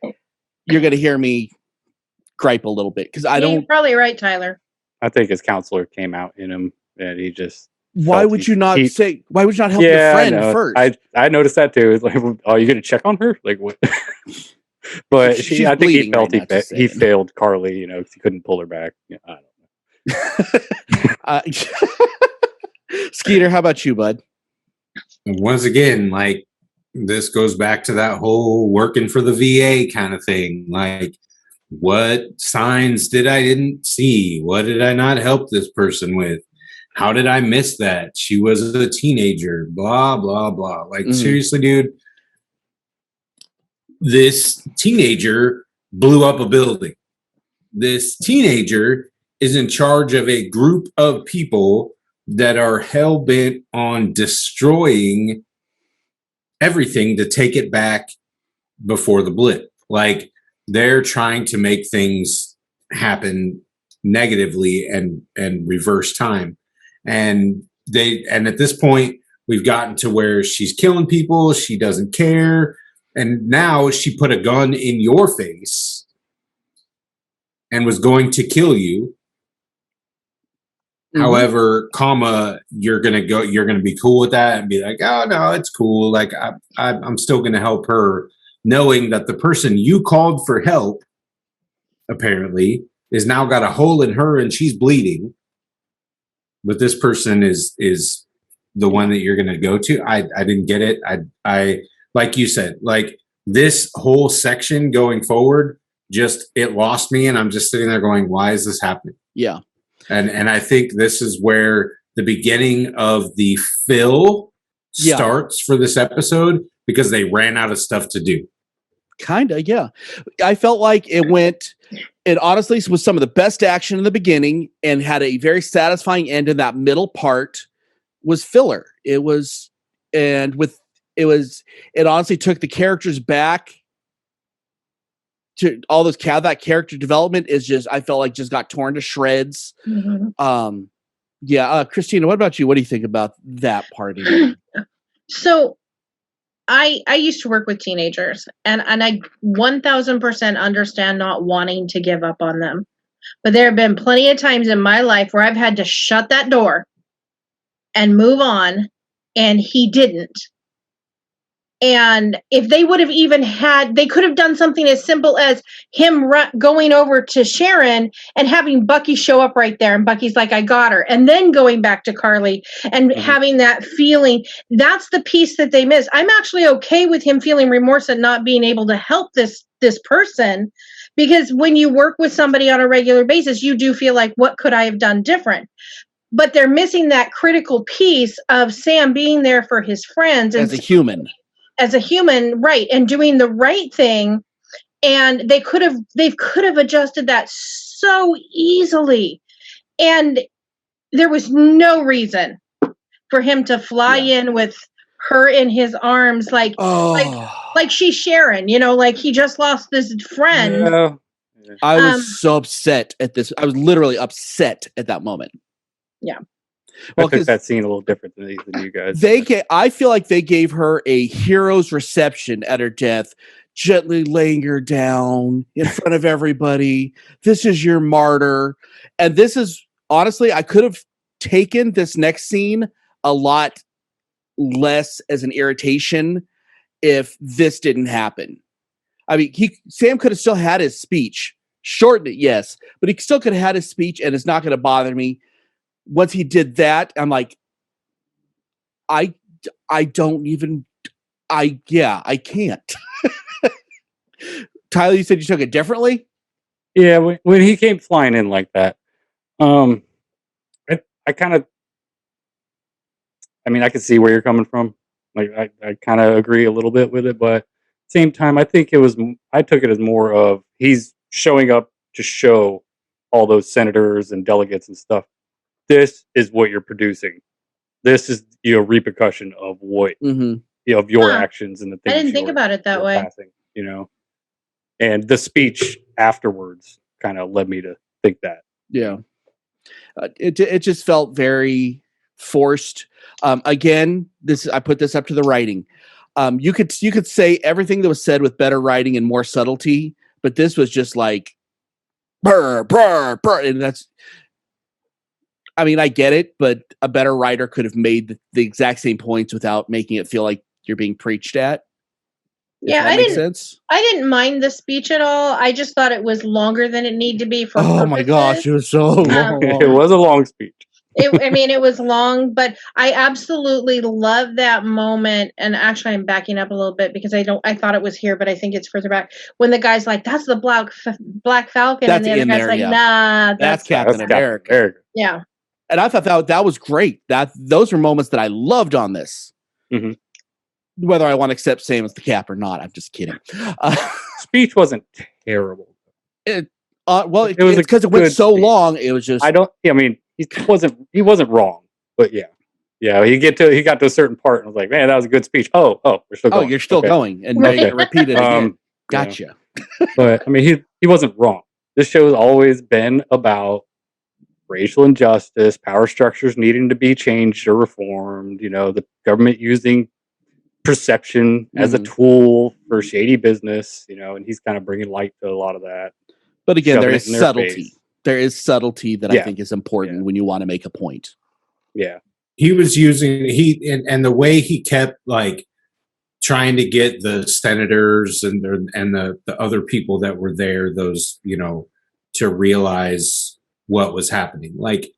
[SPEAKER 2] you're going to hear me gripe a little bit because
[SPEAKER 3] You're probably right, Tyler.
[SPEAKER 4] I think his counselor came out in him, and he just.
[SPEAKER 2] Why would you not help your friend first?
[SPEAKER 4] I noticed that too. It's like, oh, you're gonna check on her? Like what? But I think he felt he failed Carly. Because he couldn't pull her back. I
[SPEAKER 2] don't know. Skeeter, how about you, bud?
[SPEAKER 5] Once again, like this goes back to that whole working for the VA kind of thing. Like, what signs didn't see? What did I not help this person with? How did I miss that? She was a teenager, blah, blah, blah. Like, seriously, dude, this teenager blew up a building. This teenager is in charge of a group of people that are hell-bent on destroying everything to take it back before the blip. Like, they're trying to make things happen negatively and reverse time. And at this point, we've gotten to where she's killing people. She doesn't care. And now she put a gun in your face and was going to kill you. However, you're going to be cool with that and be like, oh no, it's cool. Like I'm still going to help her, knowing that the person you called for help apparently is now got a hole in her and she's bleeding. But this person is the one that you're going to go to. I didn't get it. I like you said, like this whole section going forward, it lost me. And I'm just sitting there going, why is this happening?
[SPEAKER 2] Yeah.
[SPEAKER 5] And I think this is where the beginning of the fill starts for this episode, because they ran out of stuff to do.
[SPEAKER 2] Kinda, yeah. I felt like it honestly was some of the best action in the beginning and had a very satisfying end, in that middle part was filler. It honestly took the characters back to all those that character development I felt like just got torn to shreds. Christina, what about you? What do you think about that part?
[SPEAKER 3] So I used to work with teenagers, and I 1000% understand not wanting to give up on them. But there have been plenty of times in my life where I've had to shut that door and move on, and he didn't. And if they would have even they could have done something as simple as him going over to Sharon and having Bucky show up right there. And Bucky's like, I got her. And then going back to Carly and having that feeling. That's the piece that they miss. I'm actually okay with him feeling remorse and not being able to help this person. Because when you work with somebody on a regular basis, you do feel like, what could I have done different? But they're missing that critical piece of Sam being there for his friends.
[SPEAKER 2] As a human.
[SPEAKER 3] As a human, right, and doing the right thing, and they could have adjusted that so easily, and there was no reason for him to fly in with her in his arms, like she's Sharon, like he just lost this friend.
[SPEAKER 4] Yeah.
[SPEAKER 2] I was so upset at this. I was literally upset at that moment.
[SPEAKER 3] Yeah.
[SPEAKER 4] Well, I took that scene a little different than you guys.
[SPEAKER 2] I feel like they gave her a hero's reception at her death, gently laying her down in front of everybody. This is your martyr. And this is, honestly, I could have taken this next scene a lot less as an irritation if this didn't happen. I mean, Sam could have still had his speech. Shortened it, yes. But he still could have had his speech, and it's not going to bother me. Once he did that, I'm like, I can't. Tyler, you said you took it differently?
[SPEAKER 4] Yeah, when he came flying in like that, I kind of, I mean, I can see where you're coming from. Like, I kind of agree a little bit with it, but at the same time, I took it as more of he's showing up to show all those senators and delegates and stuff. This is what you're producing. This is repercussion of what of your actions and the things.
[SPEAKER 3] I didn't think about it that way.
[SPEAKER 4] Passing, and the speech afterwards kind of led me to think that.
[SPEAKER 2] Yeah, it just felt very forced. Again, I put this up to the writing. You could say everything that was said with better writing and more subtlety, but this was just like brr, brr, brr, and that's. I mean, I get it, but a better writer could have made the exact same points without making it feel like you're being preached at.
[SPEAKER 3] Yeah, I didn't mind the speech at all. I just thought it was longer than it needed to be for purposes.
[SPEAKER 2] My gosh, it was so long.
[SPEAKER 4] It was a long speech.
[SPEAKER 3] It was long, but I absolutely love that moment. And actually, I'm backing up a little bit because I thought it was here, but I think it's further back. When the guy's like, "That's the Black Falcon," and the other guy's like, "Nah,
[SPEAKER 2] that's Captain America."
[SPEAKER 3] Yeah.
[SPEAKER 2] And I thought that was great. Those were moments that I loved on this.
[SPEAKER 4] Mm-hmm.
[SPEAKER 2] Whether I want to accept Sam as the Cap or not, I'm just kidding.
[SPEAKER 4] Speech wasn't terrible.
[SPEAKER 2] It was because it went so long. It was just.
[SPEAKER 4] He wasn't wrong, but yeah. He got to a certain part and was like, man, that was a good speech. Oh, we're still going.
[SPEAKER 2] Oh, you're still going, and now you repeat it again. Gotcha.
[SPEAKER 4] But I mean, he wasn't wrong. This show has always been about racial injustice, power structures needing to be changed or reformed, the government using perception as a tool for shady business, and he's kind of bringing light to a lot of that.
[SPEAKER 2] But again, there is subtlety. There is subtlety that I think is important when you want to make a point.
[SPEAKER 4] Yeah.
[SPEAKER 5] He was using and the way he kept like trying to get the senators and the other people that were there, those, to realize what was happening. Like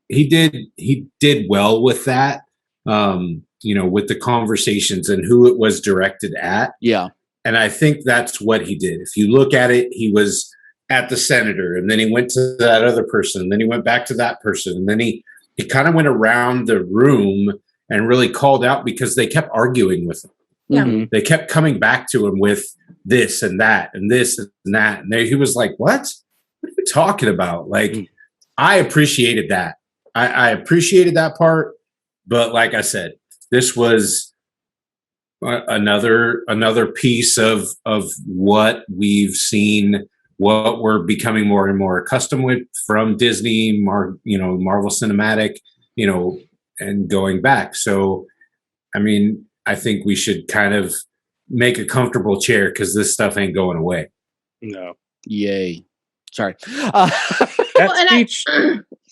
[SPEAKER 5] he did well with that, with the conversations and who it was directed at.
[SPEAKER 2] Yeah.
[SPEAKER 5] And I think that's what he did. If you look at it, he was at the senator, and then he went to that other person, and then he went back to that person, and then he kind of went around the room and really called out because they kept arguing with him.
[SPEAKER 3] Yeah.
[SPEAKER 5] Mm-hmm. They kept coming back to him with this and that and this and that. And he was like, what are you talking about? Like, I appreciated that. I appreciated that part. But like I said, this was another piece of what we've seen, what we're becoming more and more accustomed with from Disney, Marvel Cinematic, and going back. So, I mean, I think we should kind of make a comfortable chair because this stuff ain't going away.
[SPEAKER 4] No.
[SPEAKER 2] Yay. Sorry.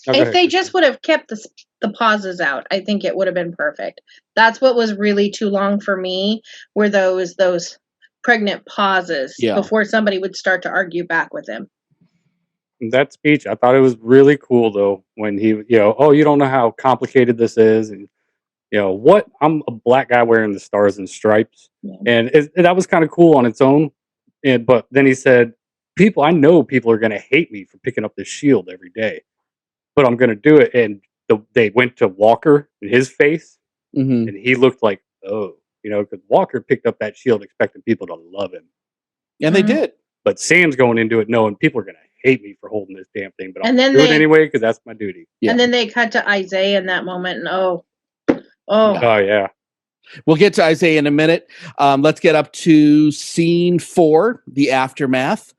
[SPEAKER 3] If they just would have kept the pauses out, I think it would have been perfect. That's what was really too long for me, were those pregnant pauses before somebody would start to argue back with him.
[SPEAKER 4] That speech, I thought it was really cool though, when he, oh, you don't know how complicated this is, and what? I'm a black guy wearing the stars and stripes, and that was kind of cool on its own. But then he said, I know people are going to hate me for picking up this shield every day, but I'm going to do it. And they went to Walker in his face, and he looked like, oh, because Walker picked up that shield expecting people to love him,
[SPEAKER 2] and they did.
[SPEAKER 4] But Sam's going into it knowing people are going to hate me for holding this damn thing, but I'll do it anyway because that's my duty.
[SPEAKER 3] And then they cut to Isaiah in that moment, and oh
[SPEAKER 4] yeah.
[SPEAKER 2] We'll get to Isaiah in a minute. Let's get up to scene 4, the aftermath.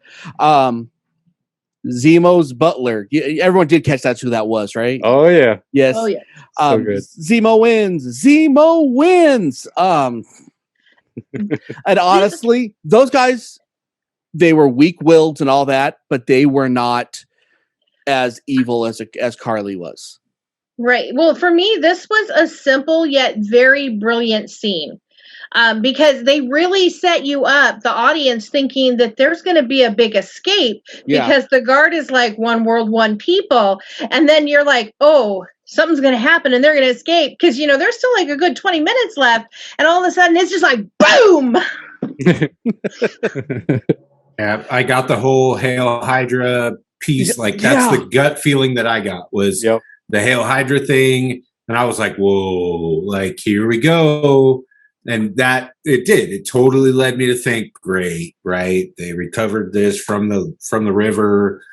[SPEAKER 2] Zemo's butler. Everyone did catch that's who that was, right?
[SPEAKER 4] Oh yeah.
[SPEAKER 2] Yes.
[SPEAKER 3] Oh yeah.
[SPEAKER 2] So good. Zemo wins. And honestly, those guys, they were weak-willed and all that, but they were not as evil as Carly was.
[SPEAKER 3] Right. Well, for me, this was a simple yet very brilliant scene. Because they really set you up, the audience, thinking that there's going to be a big escape because the guard is like one world, one people. And then you're like, oh, something's going to happen and they're going to escape because, there's still like a good 20 minutes left. And all of a sudden it's just like, boom.
[SPEAKER 5] Yeah, I got the whole Hail Hydra piece. Like that's the gut feeling that I got was the Hail Hydra thing. And I was like, whoa, like, here we go. And that it totally led me to think, great, right? They recovered this from the river.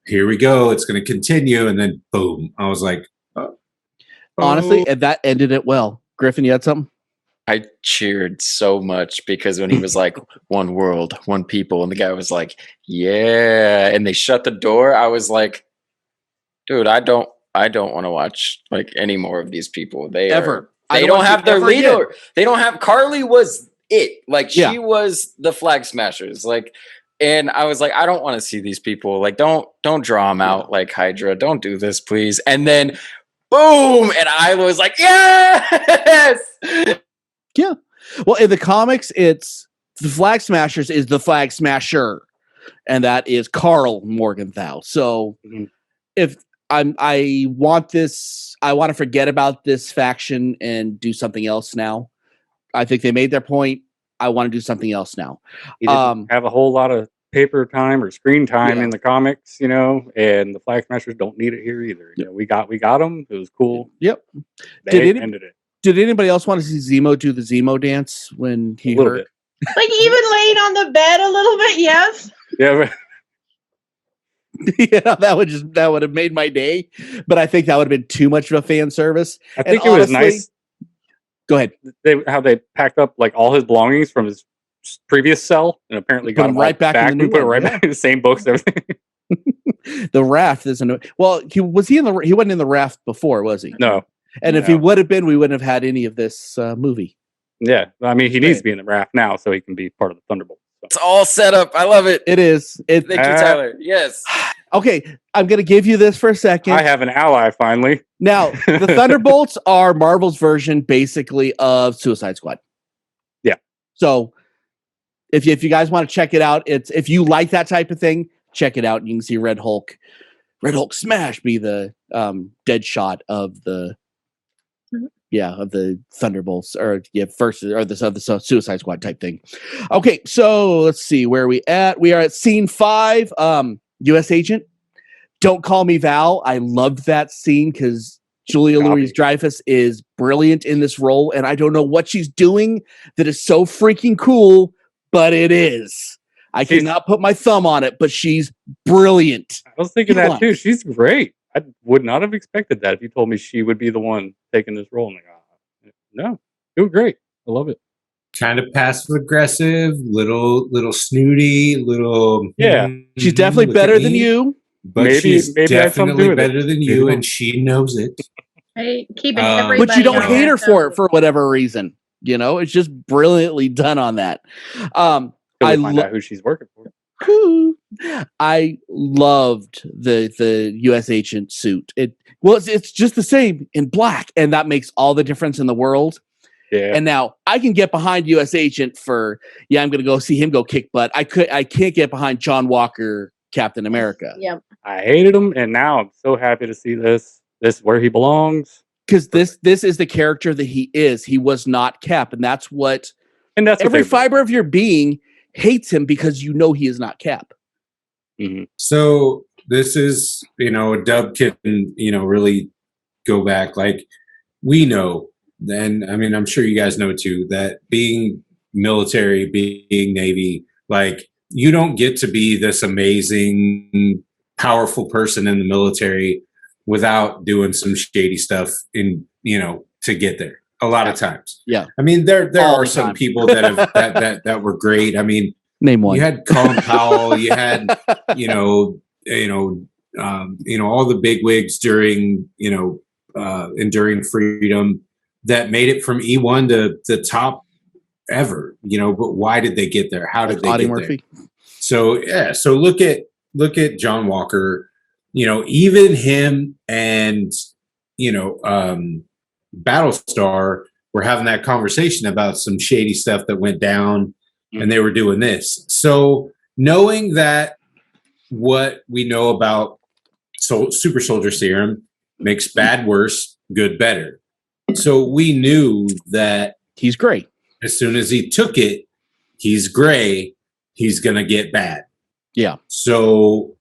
[SPEAKER 5] Here we go. It's going to continue. And then boom, I was like,
[SPEAKER 2] honestly, and that ended it well. Griffin, you had something?
[SPEAKER 6] I cheered so much because when he was like, one world, one people, and the guy was like, yeah, and they shut the door, I was like, dude, I don't want to watch like any more of these people. They don't have their leader. They don't have Carly was it. Like she was the flag smashers. Like, and I was like, I don't want to see these people. Like, don't draw them out like Hydra. Don't do this, please. And then boom, and I was like, yes.
[SPEAKER 2] Yeah. Well, in the comics, it's the Flag Smashers is the Flag Smasher, and that is Carl Morgenthau. So if I want to forget about this faction and do something else now. I think they made their point. I want to do something else now.
[SPEAKER 4] He didn't have a whole lot of paper time or screen time in the comics, and the Flag Smashers don't need it here either. We got them. It was cool.
[SPEAKER 2] Yep.
[SPEAKER 4] They ended it.
[SPEAKER 2] Did anybody else want to see Zemo do the Zemo dance when he hurt?
[SPEAKER 3] Bit. Like even laying on the bed a little bit, yes.
[SPEAKER 4] Yeah.
[SPEAKER 2] Yeah, that would have made my day, but I think that would have been too much of a fan service.
[SPEAKER 4] I think it was nice.
[SPEAKER 2] Go ahead.
[SPEAKER 4] How they packed up like all his belongings from his previous cell and apparently got them
[SPEAKER 2] right back in the new
[SPEAKER 4] put it right back in the same books, everything.
[SPEAKER 2] The raft isn't. Well, he wasn't in the raft before, was he?
[SPEAKER 4] No.
[SPEAKER 2] And if he would have been, we wouldn't have had any of this movie.
[SPEAKER 4] Yeah, I mean, he needs to be in the raft now so he can be part of the Thunderbolt. So.
[SPEAKER 6] It's all set up. I love it.
[SPEAKER 2] It is.
[SPEAKER 6] Thank you, Tyler. Yes.
[SPEAKER 2] Okay, I'm going to give you this for a second.
[SPEAKER 4] I have an ally finally.
[SPEAKER 2] Now, the Thunderbolts are Marvel's version, basically, of Suicide Squad.
[SPEAKER 4] Yeah. So,
[SPEAKER 2] if you guys want to check it out, if you like that type of thing, check it out. You can see Red Hulk smash be the dead shot of the. Of the Thunderbolts, or the Suicide Squad type thing. Okay, so let's see where are we at. We are at scene 5. U.S. Agent, Don't Call Me Val. I loved that scene because Julia Louis-Dreyfus is brilliant in this role, and I don't know what she's doing that is so freaking cool, but it is. I cannot put my thumb on it, but she's brilliant.
[SPEAKER 4] I was thinking that too. She's great. I would not have expected that if you told me she would be the one taking this role. I'm like, no, doing great. I love it.
[SPEAKER 5] Kind of passive aggressive, little snooty, little.
[SPEAKER 2] Yeah, she's definitely better than you.
[SPEAKER 5] But she's definitely better than you, and she knows it.
[SPEAKER 3] Hey, keep it everybody.
[SPEAKER 2] But you don't hate her for it for whatever reason. It's just brilliantly done on that.
[SPEAKER 4] I find out who she's working for.
[SPEAKER 2] I loved the U.S. Agent suit. Well, it's just the same in black, and that makes all the difference in the world.
[SPEAKER 4] Yeah.
[SPEAKER 2] And now I can get behind U.S. Agent for I'm going to go see him go kick butt. I can't get behind John Walker, Captain America.
[SPEAKER 3] Yep.
[SPEAKER 4] I hated him, and now I'm so happy to see this. This is where he belongs.
[SPEAKER 2] Because this is the character that he is. He was not Cap, and that's every fiber of your being hates him because you know he is not Cap.
[SPEAKER 4] Mm-hmm.
[SPEAKER 5] So this is, Dub can, really go back. Like, we know, and I mean, I'm sure you guys know too, that being military, being Navy, like, you don't get to be this amazing, powerful person in the military without doing some shady stuff to get there. A lot of times.
[SPEAKER 2] Yeah.
[SPEAKER 5] I mean, there are some people that have that were great. I mean,
[SPEAKER 2] name one.
[SPEAKER 5] You had Colin Powell, you had, all the bigwigs during, enduring freedom that made it from E1 to the top ever, but why did they get there? How did they get there? So look at John Walker, even him and, Battlestar were having that conversation about some shady stuff that went down, and they were doing this. So knowing that what we know about super soldier serum makes bad worse, good better. So we knew that
[SPEAKER 2] he's great.
[SPEAKER 5] As soon as he took it, he's gray, he's going to get bad.
[SPEAKER 2] Yeah.
[SPEAKER 5] So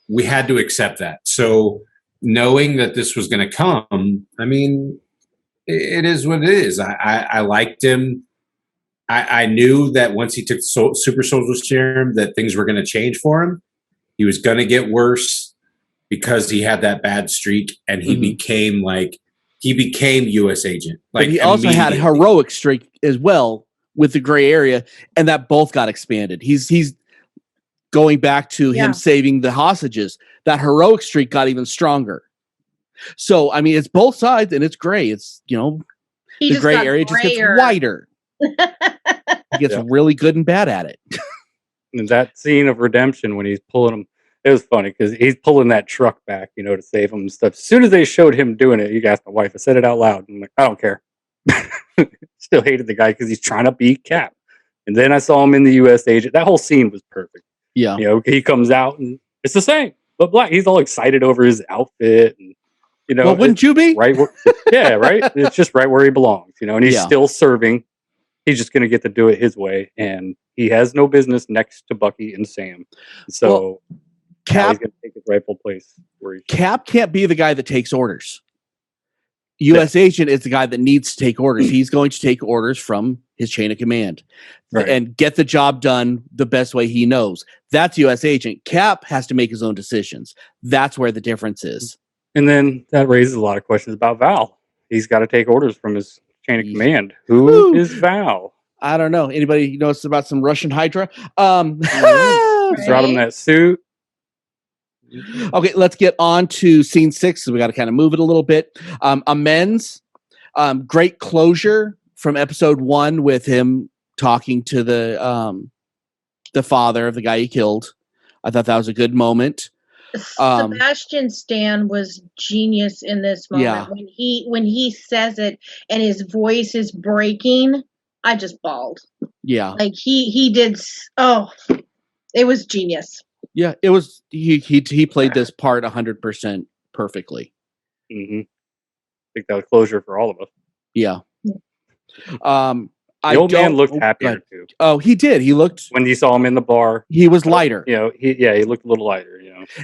[SPEAKER 5] we had to accept that. So knowing that this was going to come, I mean, it is what it is. I liked him. I knew that once he took super soldier serum that things were going to change for him. He was going to get worse because he had that bad streak, and he became U.S. Agent. Like,
[SPEAKER 2] but he also had a heroic streak as well with the gray area, and that both got expanded. He's going back to him saving the hostages. That heroic streak got even stronger. So I mean, it's both sides, and it's gray. It's the gray area just gets wider. He gets really good and bad at it.
[SPEAKER 4] And that scene of redemption when he's pulling him, it was funny because he's pulling that truck back, to save him and stuff. As soon as they showed him doing it, you asked my wife, I said it out loud. I'm like, I don't care. Still hated the guy because he's trying to beat Cap. And then I saw him in the U.S. Agent. That whole scene was perfect.
[SPEAKER 2] Yeah.
[SPEAKER 4] He comes out and it's the same, but black. He's all excited over his outfit. And,
[SPEAKER 2] well, wouldn't you be?
[SPEAKER 4] Right. Yeah, right. It's just right where he belongs, and he's still serving. He's just going to get to do it his way. And he has no business next to Bucky and Sam. So
[SPEAKER 2] Cap,
[SPEAKER 4] he's going to take his rightful place.
[SPEAKER 2] Cap can't be the guy that takes orders. U.S. Agent is the guy that needs to take orders. He's going to take orders from his chain of command and get the job done the best way he knows. That's U.S. Agent. Cap has to make his own decisions. That's where the difference is.
[SPEAKER 4] And then that raises a lot of questions about Val. He's got to take orders from his chain of command. Who is Val?
[SPEAKER 2] I don't know. Anybody knows about some Russian Hydra?
[SPEAKER 4] He's brought him that suit.
[SPEAKER 2] Okay, let's get on to scene 6. So we got to kind of move it a little bit. Amends. Great closure from episode 1 with him talking to the father of the guy he killed. I thought that was a good moment.
[SPEAKER 3] Sebastian Stan was genius in this moment.
[SPEAKER 2] Yeah.
[SPEAKER 3] When he says it and his voice is breaking, I just bawled.
[SPEAKER 2] Yeah.
[SPEAKER 3] Like he did. Oh, it was genius.
[SPEAKER 2] Yeah, it was. He played this part 100% perfectly.
[SPEAKER 4] Mm-hmm. I think that was closure for all of us.
[SPEAKER 2] Yeah.
[SPEAKER 4] The old man looked happier too.
[SPEAKER 2] Oh, he did. He looked
[SPEAKER 4] when you saw him in the bar.
[SPEAKER 2] He was lighter.
[SPEAKER 4] He looked a little lighter.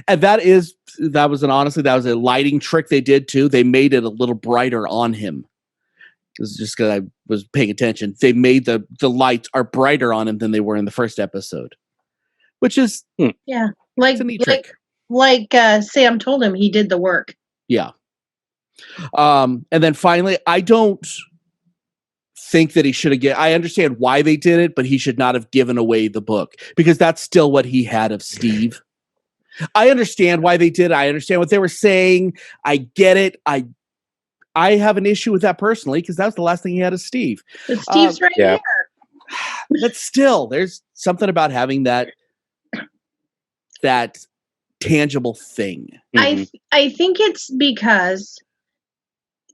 [SPEAKER 2] And that was a lighting trick they did too. They made it a little brighter on him. It was just because I was paying attention. They made the lights are brighter on him than they were in the first episode, which is
[SPEAKER 3] like
[SPEAKER 2] a neat trick.
[SPEAKER 3] Like Sam told him, he did the work.
[SPEAKER 2] Yeah. And then finally, I don't think that he should have I understand why they did it, but he should not have given away the book because that's still what he had of Steve. I understand why they did it. I understand what they were saying. I get it. I have an issue with that personally because that was the last thing he had of Steve.
[SPEAKER 3] But Steve's right here.
[SPEAKER 2] But still, there's something about having that tangible thing.
[SPEAKER 3] I think it's because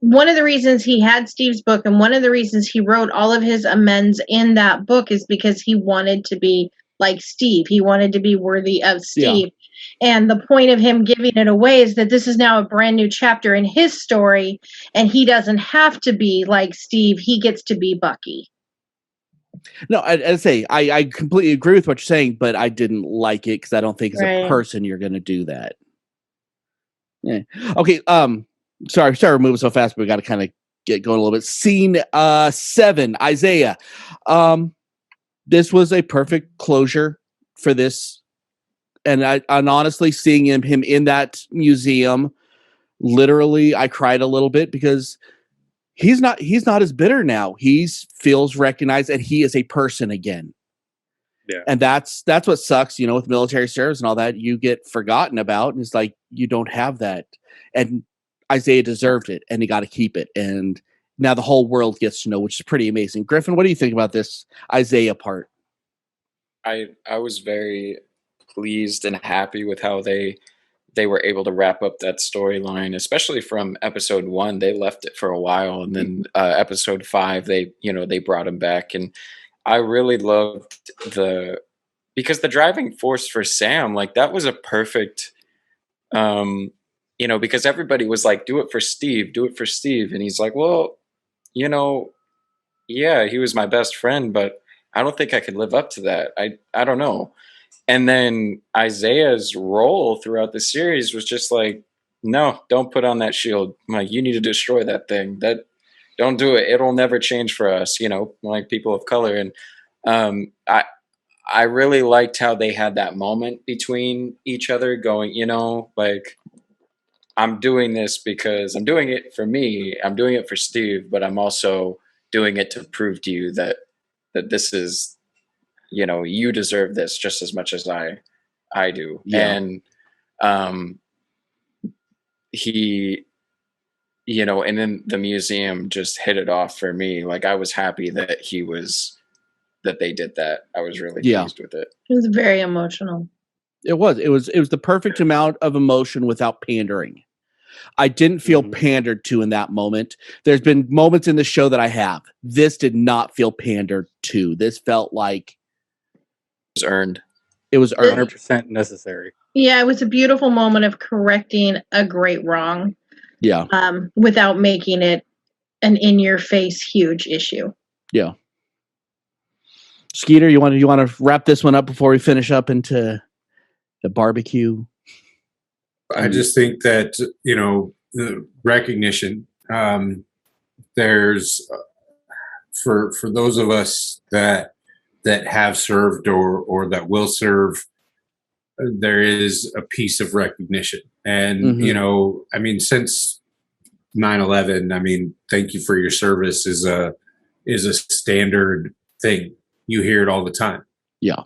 [SPEAKER 3] one of the reasons he had Steve's book and one of the reasons he wrote all of his amends in that book is because he wanted to be like Steve. He wanted to be worthy of Steve. Yeah. And the point of him giving it away is that this is now a brand new chapter in his story, and he doesn't have to be like Steve. He gets to be Bucky.
[SPEAKER 2] No, I'd say I completely agree with what you're saying, but I didn't like it because I don't think as a person you're going to do that. Yeah. Okay. Sorry, we're moving so fast, but we got to kind of get going a little bit. Scene 7, Isaiah. This was a perfect closure for this, and honestly, seeing him in that museum, literally, I cried a little bit because he's not as bitter now. He feels recognized, and he is a person again. Yeah, and that's what sucks, with military service and all that. You get forgotten about, and it's like you don't have that, and Isaiah deserved it, and he got to keep it. And now the whole world gets to know, which is pretty amazing. Griffin, what do you think about this Isaiah part?
[SPEAKER 6] I was very pleased and happy with how they were able to wrap up that storyline, especially from episode 1. They left it for a while, and then episode 5, they brought him back, and I really loved because the driving force for Sam, like that was a perfect. Because everybody was like, do it for Steve. And he's like, well, yeah, he was my best friend, but I don't think I could live up to that. I don't know. And then Isaiah's role throughout the series was just like, no, don't put on that shield. Like, you need to destroy that thing. Don't do it. It'll never change for us, like people of color. And I really liked how they had that moment between each other going, like, I'm doing this because I'm doing it for me. I'm doing it for Steve, but I'm also doing it to prove to you that this is, you deserve this just as much as I do. Yeah. And he, and then the museum just hit it off for me. Like, I was happy that that they did that. I was really pleased with it.
[SPEAKER 3] It was very emotional.
[SPEAKER 2] It was the perfect amount of emotion without pandering. I didn't feel pandered to in that moment. There's been moments in the show that I have. This did not feel pandered to. This felt like
[SPEAKER 6] it was earned.
[SPEAKER 2] It was earned.
[SPEAKER 4] 100% necessary.
[SPEAKER 3] Yeah, it was a beautiful moment of correcting a great wrong.
[SPEAKER 2] Yeah.
[SPEAKER 3] Without making it an in-your-face huge issue.
[SPEAKER 2] Yeah. Skeeter, you want to wrap this one up before we finish up into the barbecue?
[SPEAKER 5] I just think that, the recognition, there's for those of us that have served or that will serve, there is a piece of recognition. And, since 9/11, thank you for your service is a standard thing. You hear it all the time.
[SPEAKER 2] Yeah.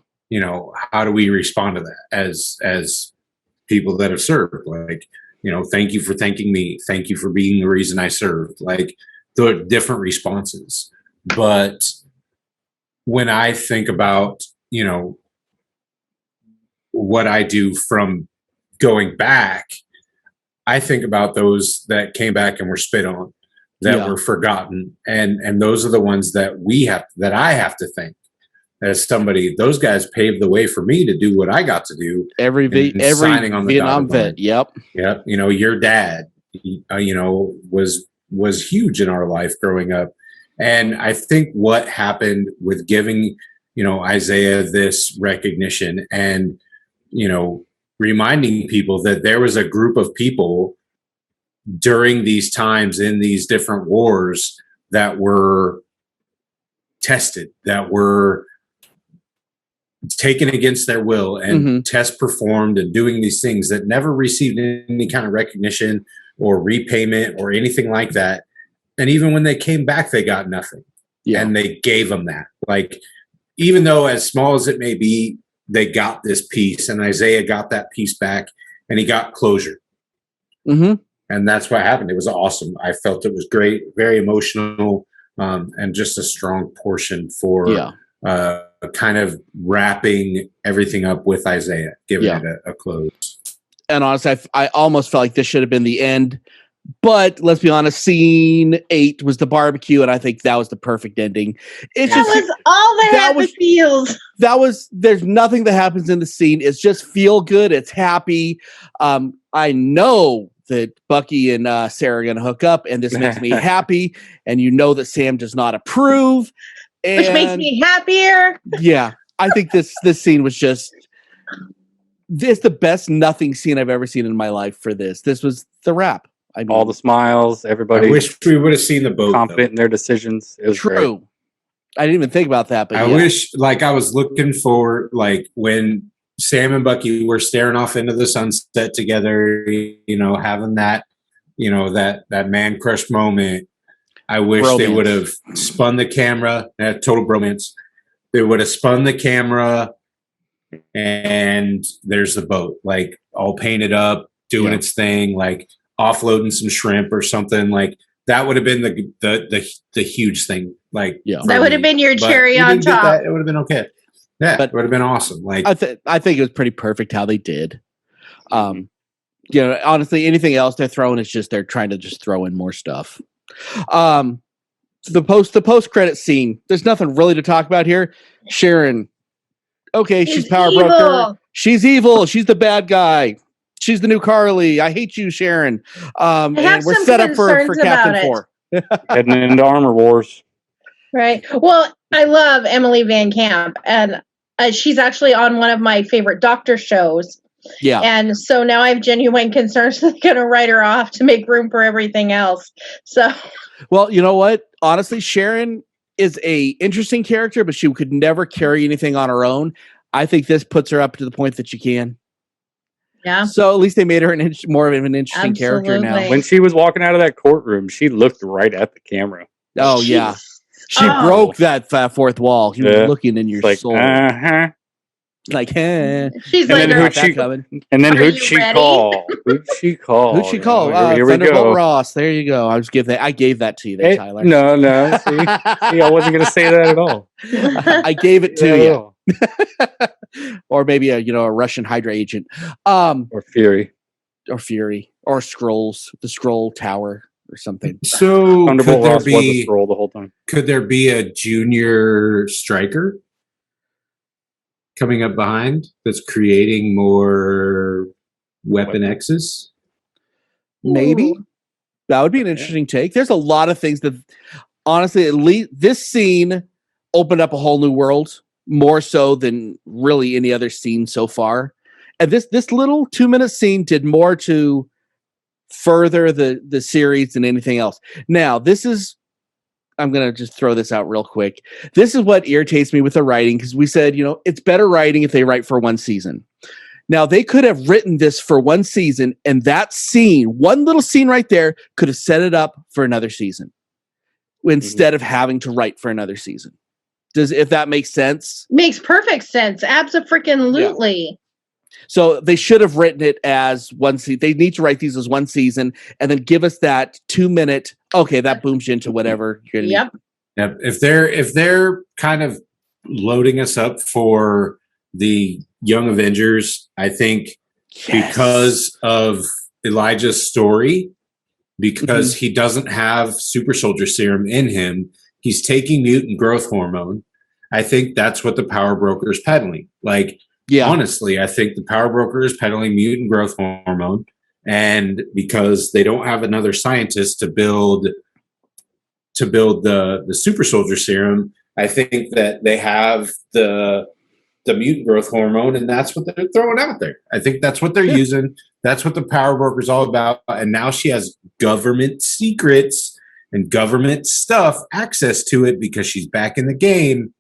[SPEAKER 5] How do we respond to that as people that have served? Like, thank you for thanking me. Thank you for being the reason I served. Like, the different responses. But when I think about, what I do from going back, I think about those that came back and were spit on, that were forgotten. And those are the ones that I have to thank. As somebody, those guys paved the way for me to do what I got to do.
[SPEAKER 2] Every signing on the Vietnam vet. Yep.
[SPEAKER 5] Your dad, was huge in our life growing up. And I think what happened with giving, Isaiah this recognition and, reminding people that there was a group of people during these times in these different wars that were tested, that were taken against their will and test performed and doing these things that never received any kind of recognition or repayment or anything like that. And even when they came back, they got nothing. Yeah. And they gave them that. Like, even though as small as it may be, they got this piece, and Isaiah got that piece back, and he got closure. And that's what happened. It was awesome. I felt it was great, very emotional, and just a strong portion for kind of wrapping everything up with Isaiah, giving it a close.
[SPEAKER 2] And honestly, I almost felt like this should have been the end. But let's be honest, scene 8 was the barbecue, and I think that was the perfect ending.
[SPEAKER 3] That was all that had the feels.
[SPEAKER 2] There's nothing that happens in the scene. It's just feel good. It's happy. I know that Bucky and Sarah are going to hook up, and this makes me happy. And you know that Sam does not approve.
[SPEAKER 3] Which makes me happier.
[SPEAKER 2] Yeah. I think this scene was just... It's the best nothing scene I've ever seen in my life for this. This was the wrap. I mean,
[SPEAKER 4] all the smiles, everybody.
[SPEAKER 5] I wish we would have seen the boat.
[SPEAKER 4] Confident in their decisions. It was
[SPEAKER 2] true. Great. I didn't even think about that, but
[SPEAKER 5] I wish, like, I was looking for, like, when Sam and Bucky were staring off into the sunset together, you know, having that, you know, that man crush moment. I wish they would have spun the camera. Total bromance. They would have spun the camera, and there's the boat, like, all painted up, doing its thing, like offloading some shrimp or something. Like, that would have been the huge thing. Like,
[SPEAKER 3] that would have been your cherry on top.
[SPEAKER 5] It would have been okay. Yeah, but it would have been awesome. Like,
[SPEAKER 2] I think it was pretty perfect how they did. You know, honestly, anything else they're throwing is just they're trying to just throw in more stuff. The post credit scene. There's nothing really to talk about here. Sharon, okay, she's power broker. She's evil. She's the bad guy. She's the new Carly. I hate you, Sharon. And we're set up for Captain 4.
[SPEAKER 4] Heading into Armor Wars.
[SPEAKER 3] Right. Well, I love Emily Van Camp, and she's actually on one of my favorite doctor shows.
[SPEAKER 2] Yeah.
[SPEAKER 3] And so now I have genuine concerns that they're going to write her off to make room for everything else. So.
[SPEAKER 2] Well, you know what? Honestly, Sharon is a interesting character, but she could never carry anything on her own. I think this puts her up to the point that she can.
[SPEAKER 3] Yeah.
[SPEAKER 2] So at least they made her more of an interesting character now.
[SPEAKER 4] When she was walking out of that courtroom, she looked right at the camera.
[SPEAKER 2] Oh, yeah. She broke that fourth wall. He was looking in your soul.
[SPEAKER 4] Uh-huh.
[SPEAKER 2] Like, eh.
[SPEAKER 3] She's like,
[SPEAKER 4] who'd she call? Who'd she call?
[SPEAKER 2] Who'd she call?
[SPEAKER 4] Here we go.
[SPEAKER 2] Ross. There you go. I gave that to you there, Tyler.
[SPEAKER 4] No. See, I wasn't going to say that at all.
[SPEAKER 2] I gave it to you. Or maybe a Russian Hydra agent.
[SPEAKER 4] Or Fury.
[SPEAKER 2] Or Skrulls, the Skrull Tower or something.
[SPEAKER 5] So
[SPEAKER 4] Thunderbolt Ross was a Skrull the whole time.
[SPEAKER 5] Could there be a junior striker coming up behind that's creating more Weapon X's?
[SPEAKER 2] Maybe. That would be an interesting take. There's a lot of things that, honestly, at least this scene opened up a whole new world, more so than really any other scene so far. And this little 2-minute scene did more to further the series than anything else. Now, I'm going to just throw this out real quick. This is what irritates me with the writing, because we said, it's better writing if they write for one season. Now, they could have written this for one season, and that scene, one little scene right there, could have set it up for another season instead of having to write for another season. If that makes sense?
[SPEAKER 3] Makes perfect sense. Abso-freaking-lutely.
[SPEAKER 2] Yeah. So they should have written it as one season. They need to write these as one season and then give us that 2-minute. Okay, that booms into whatever you're going to
[SPEAKER 5] Yep. If they're kind of loading us up for the Young Avengers, I think because of Elijah's story, because he doesn't have super soldier serum in him, he's taking mutant growth hormone. I think that's what the power broker is peddling. Like, honestly, I think the power broker is peddling mutant growth hormone, and because they don't have another scientist to build the super soldier serum, I think that they have the mutant growth hormone, and that's what they're throwing out there. I think that's what they're using. That's what the power broker is all about. And now she has government secrets and government stuff, access to it, because she's back in the game.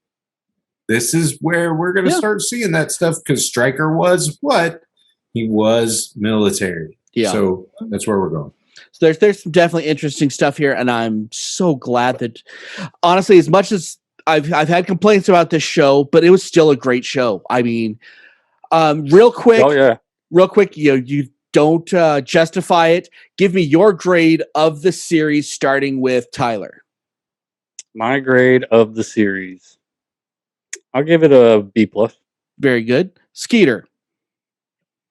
[SPEAKER 5] This is where we're going to start seeing that stuff, because Stryker was what? He was military. Yeah. So that's where we're going.
[SPEAKER 2] So there's some definitely interesting stuff here, and I'm so glad that, honestly, as much as I've had complaints about this show, but it was still a great show. I mean, real quick, you don't justify it. Give me your grade of the series, starting with Tyler.
[SPEAKER 4] My grade of the series, I'll give it a B+.
[SPEAKER 2] Very good. Skeeter.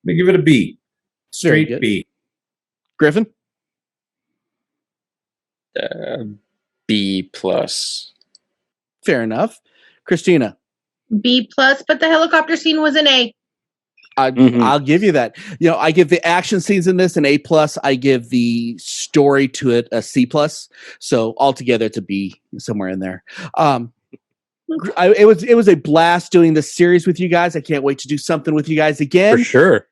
[SPEAKER 5] Let me give it a B. Straight B.
[SPEAKER 2] Griffin?
[SPEAKER 6] B plus.
[SPEAKER 2] Fair enough. Christina?
[SPEAKER 3] B plus, but the helicopter scene was an A.
[SPEAKER 2] I'll give you that. You know, I give the action scenes in this an A plus. I give the story to it a C plus. So altogether, it's a B somewhere in there. It was a blast doing this series with you guys. I can't wait to do something with you guys again.
[SPEAKER 4] For sure.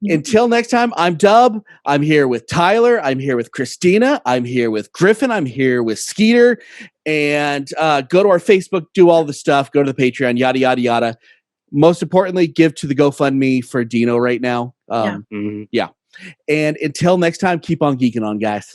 [SPEAKER 2] Until next time, I'm Dub. I'm here with Tyler. I'm here with Christina. I'm here with Griffin. I'm here with Skeeter. And go to our Facebook, do all the stuff. Go to the Patreon, yada, yada, yada. Most importantly, give to the GoFundMe for Dino right now. Yeah. And until next time, keep on geeking on, guys.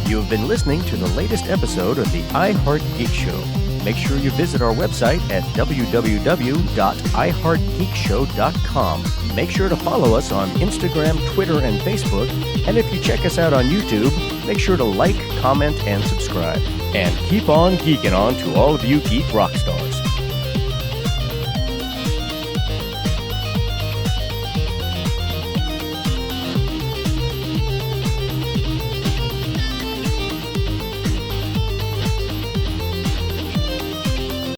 [SPEAKER 1] You have been listening to the latest episode of the I Heart Geek Show. Make sure you visit our website at www.iheartgeekshow.com. Make sure to follow us on Instagram, Twitter, and Facebook. And if you check us out on YouTube, make sure to like, comment, and subscribe. And keep on geeking on to all of you geek rock stars.